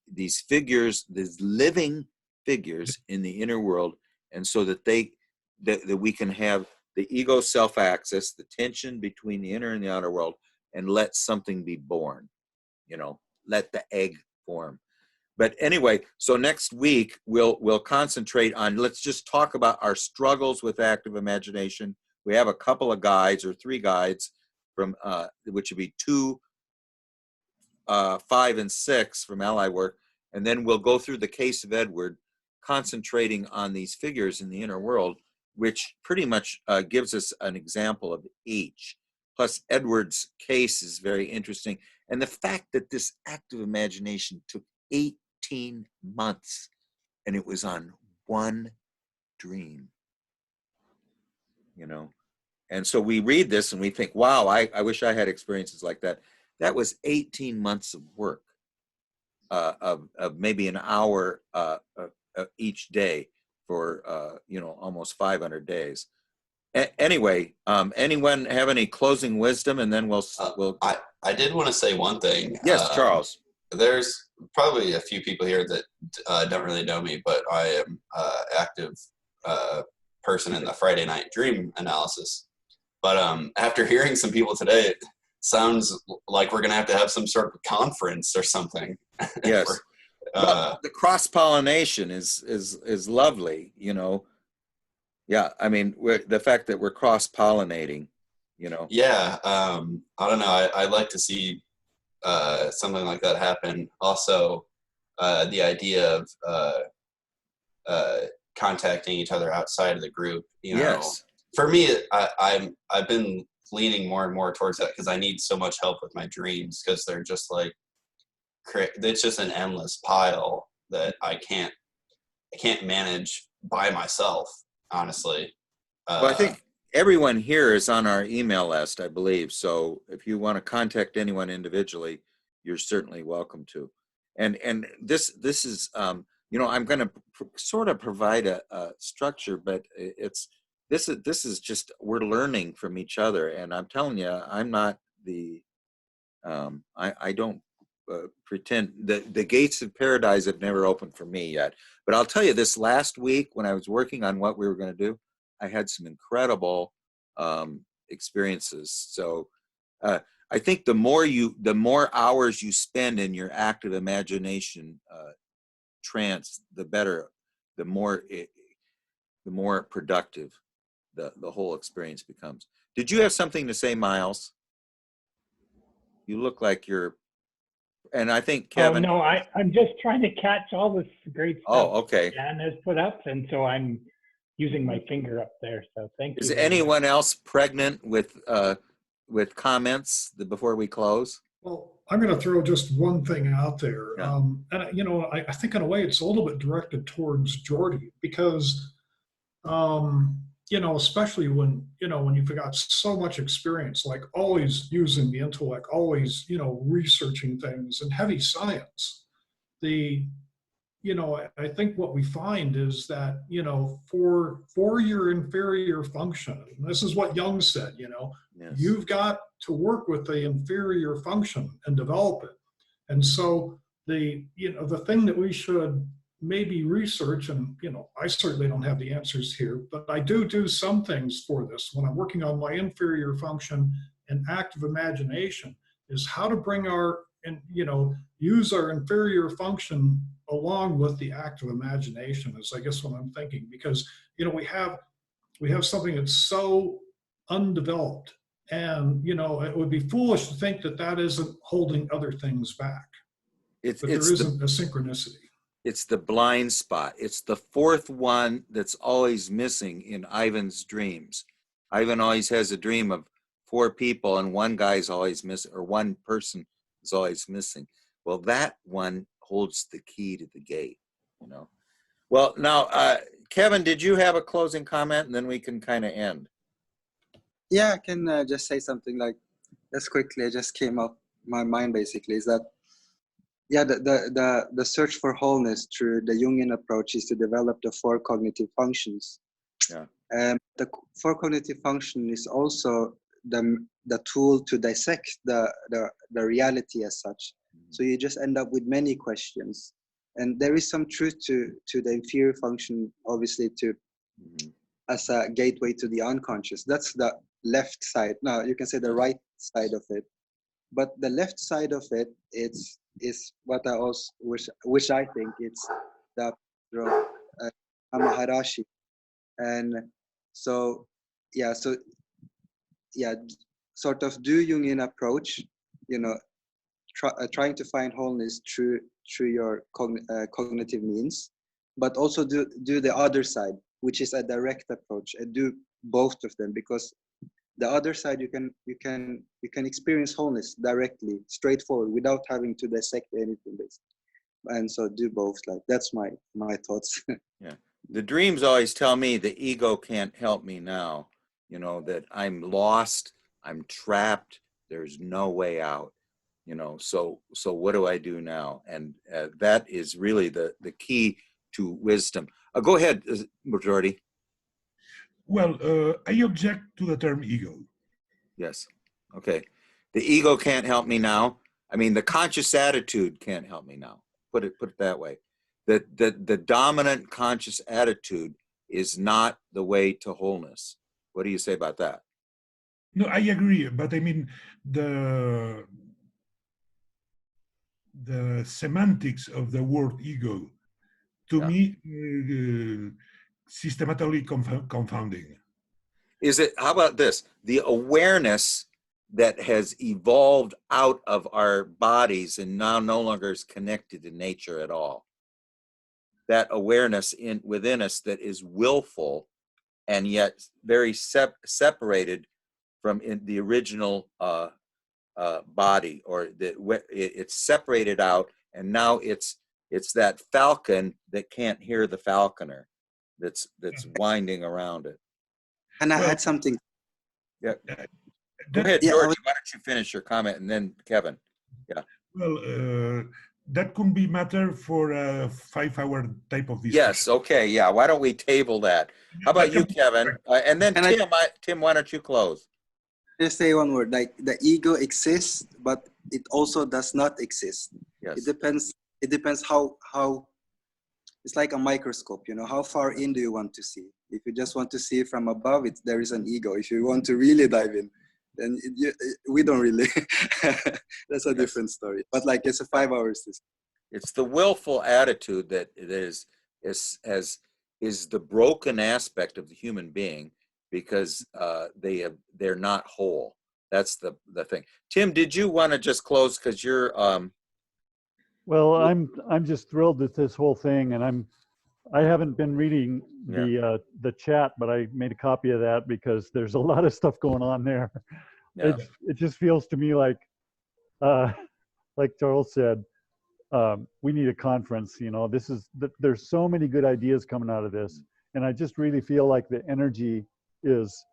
figures, these living figures in the inner world, and so that that we can have the ego self-access, the tension between the inner and the outer world, and let something be born, let the egg form. But anyway, so next week we'll concentrate on, let's just talk about our struggles with active imagination. We have a couple of guides, or 3 guides, from which would be 2, 5, and 6 from ally work, and then we'll go through the case of Edward, concentrating on these figures in the inner world, which pretty much gives us an example of each. Plus, Edward's case is very interesting, and the fact that this active imagination took 18 months, and it was on one dream, And so we read this and we think, wow, I wish I had experiences like that. That was 18 months of work, of maybe an hour each day for, almost 500 days. Anyway, anyone have any closing wisdom? And then we'll. I did want to say one thing. Yes, Charles. There's probably a few people here that don't really know me, but I am active person in the Friday night dream analysis. But after hearing some people today, it sounds like we're going to have some sort of conference or something. Yes. The cross-pollination is lovely, Yeah, I mean, the fact that we're cross-pollinating, Yeah, I don't know. I'd like to see something like that happen. Also, the idea of contacting each other outside of the group. Yes. For me, I've been leaning more and more towards that because I need so much help with my dreams, because they're just like, it's just an endless pile that I can't manage by myself, honestly. Well, I think everyone here is on our email list, I believe. So if you want to contact anyone individually, you're certainly welcome to. And this is, I'm going to sort of provide a structure, but this is just, we're learning from each other. And I'm telling you, I'm not the, I don't pretend that the gates of paradise have never opened for me yet. But I'll tell you, this last week when I was working on what we were going to do, I had some incredible experiences. So I think the more hours you spend in your active imagination trance, the better, the more productive the whole experience becomes. Did you have something to say, Miles? You look like you're, and I think Kevin. Oh, no, I'm just trying to catch all this great stuff okay. Jan has put up, and so I'm using my finger up there. So thank you. Is anyone else pregnant with comments before we close? Well, I'm going to throw just one thing out there. Yeah. And, I think in a way it's a little bit directed towards Jordy, because, especially when you've got so much experience, like always using the intellect, always, researching things and heavy science. I think what we find is that, for your inferior function, this is what Jung said, Yes. You've got to work with the inferior function and develop it. And so the thing that we should maybe research, and, I certainly don't have the answers here, but I do some things for this when I'm working on my inferior function and active imagination, is how to bring use our inferior function along with the active imagination, is I guess what I'm thinking, because we have something that's so undeveloped, and it would be foolish to think that isn't holding other things back. But there isn't a synchronicity. It's the blind spot. It's the fourth one that's always missing in Ivan's dreams. Ivan always has a dream of 4 people, and one guy's always missing, or one person is always missing. Well, that one holds the key to the gate, Well, now, Kevin, did you have a closing comment, and then we can kind of end? Yeah, I can just say something like, just quickly, it just came up my mind basically, is that yeah, the search for wholeness through the Jungian approach is to develop the 4 cognitive functions. Yeah. The 4 cognitive function is also the tool to dissect the reality as such. So you just end up with many questions, and there is some truth to the inferior function, obviously, to as a gateway to the unconscious. That's the left side. Now you can say the right side of it, but the left side of it is what I also which I think it's the Maharashi, and so yeah, sort of do Jungian approach, you know, trying to find wholeness through your cognitive means, but also do the other side, which is a direct approach, and do both of them, because the other side you can experience wholeness directly, straightforward, without having to dissect anything, basically. And so do both. Like, that's my thoughts. Yeah, the dreams always tell me the ego can't help me now, you know, that I'm lost, I'm trapped, there's no way out, you know, so what do I do now? And that is really the key to wisdom. Go ahead, majority. Well, I object to the term ego. Yes. Okay. The ego can't help me now. I mean, the conscious attitude can't help me now. Put it that way. The dominant conscious attitude is not the way to wholeness. What do you say about that? No, I agree, but I mean the semantics of the word ego, to me, systematically confounding. Is it, how about this? The awareness that has evolved out of our bodies and now no longer is connected to nature at all. That awareness within us that is willful and yet very separated from the original body, or it's separated out, and now it's that falcon that can't hear the falconer that's winding around it. Can I add something? Yeah. Go ahead, George. Why don't you finish your comment, and then Kevin. Yeah. Well, that could be matter for a 5-hour type of discussion. Yes. Okay. Yeah. Why don't we table that? How about you, Kevin? And then Tim, why don't you close? Just say one word. Like, the ego exists, but it also does not exist. Yes. It depends how. It's like a microscope. You know, how far in do you want to see? If you just want to see from above, there is an ego. If you want to really dive in, then we don't really. That's a different story. But like, it's a 5 hours. It's the willful attitude that is the broken aspect of the human being, because they're not whole. That's the thing. Tim, did you want to just close, because you're Well, I'm just thrilled with this whole thing, and I haven't been reading the chat, but I made a copy of that because there's a lot of stuff going on there. Yeah. It just feels to me like Charles said, we need a conference. You know, there's so many good ideas coming out of this, and I just really feel like the energy is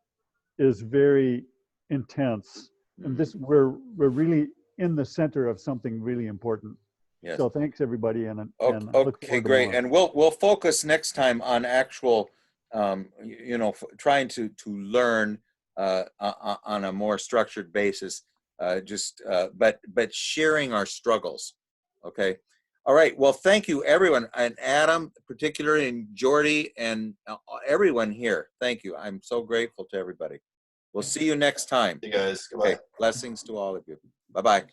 very intense, and we're really in the center of something really important. Yes. So thanks everybody, and okay, great. And we'll focus next time on actual, trying to learn on a more structured basis, but sharing our struggles. Okay. All right. Well, thank you, everyone, and Adam, particularly, and Jordy, and everyone here. Thank you. I'm so grateful to everybody. We'll see you next time. You guys. Goodbye. Okay. Blessings to all of you. Bye-bye.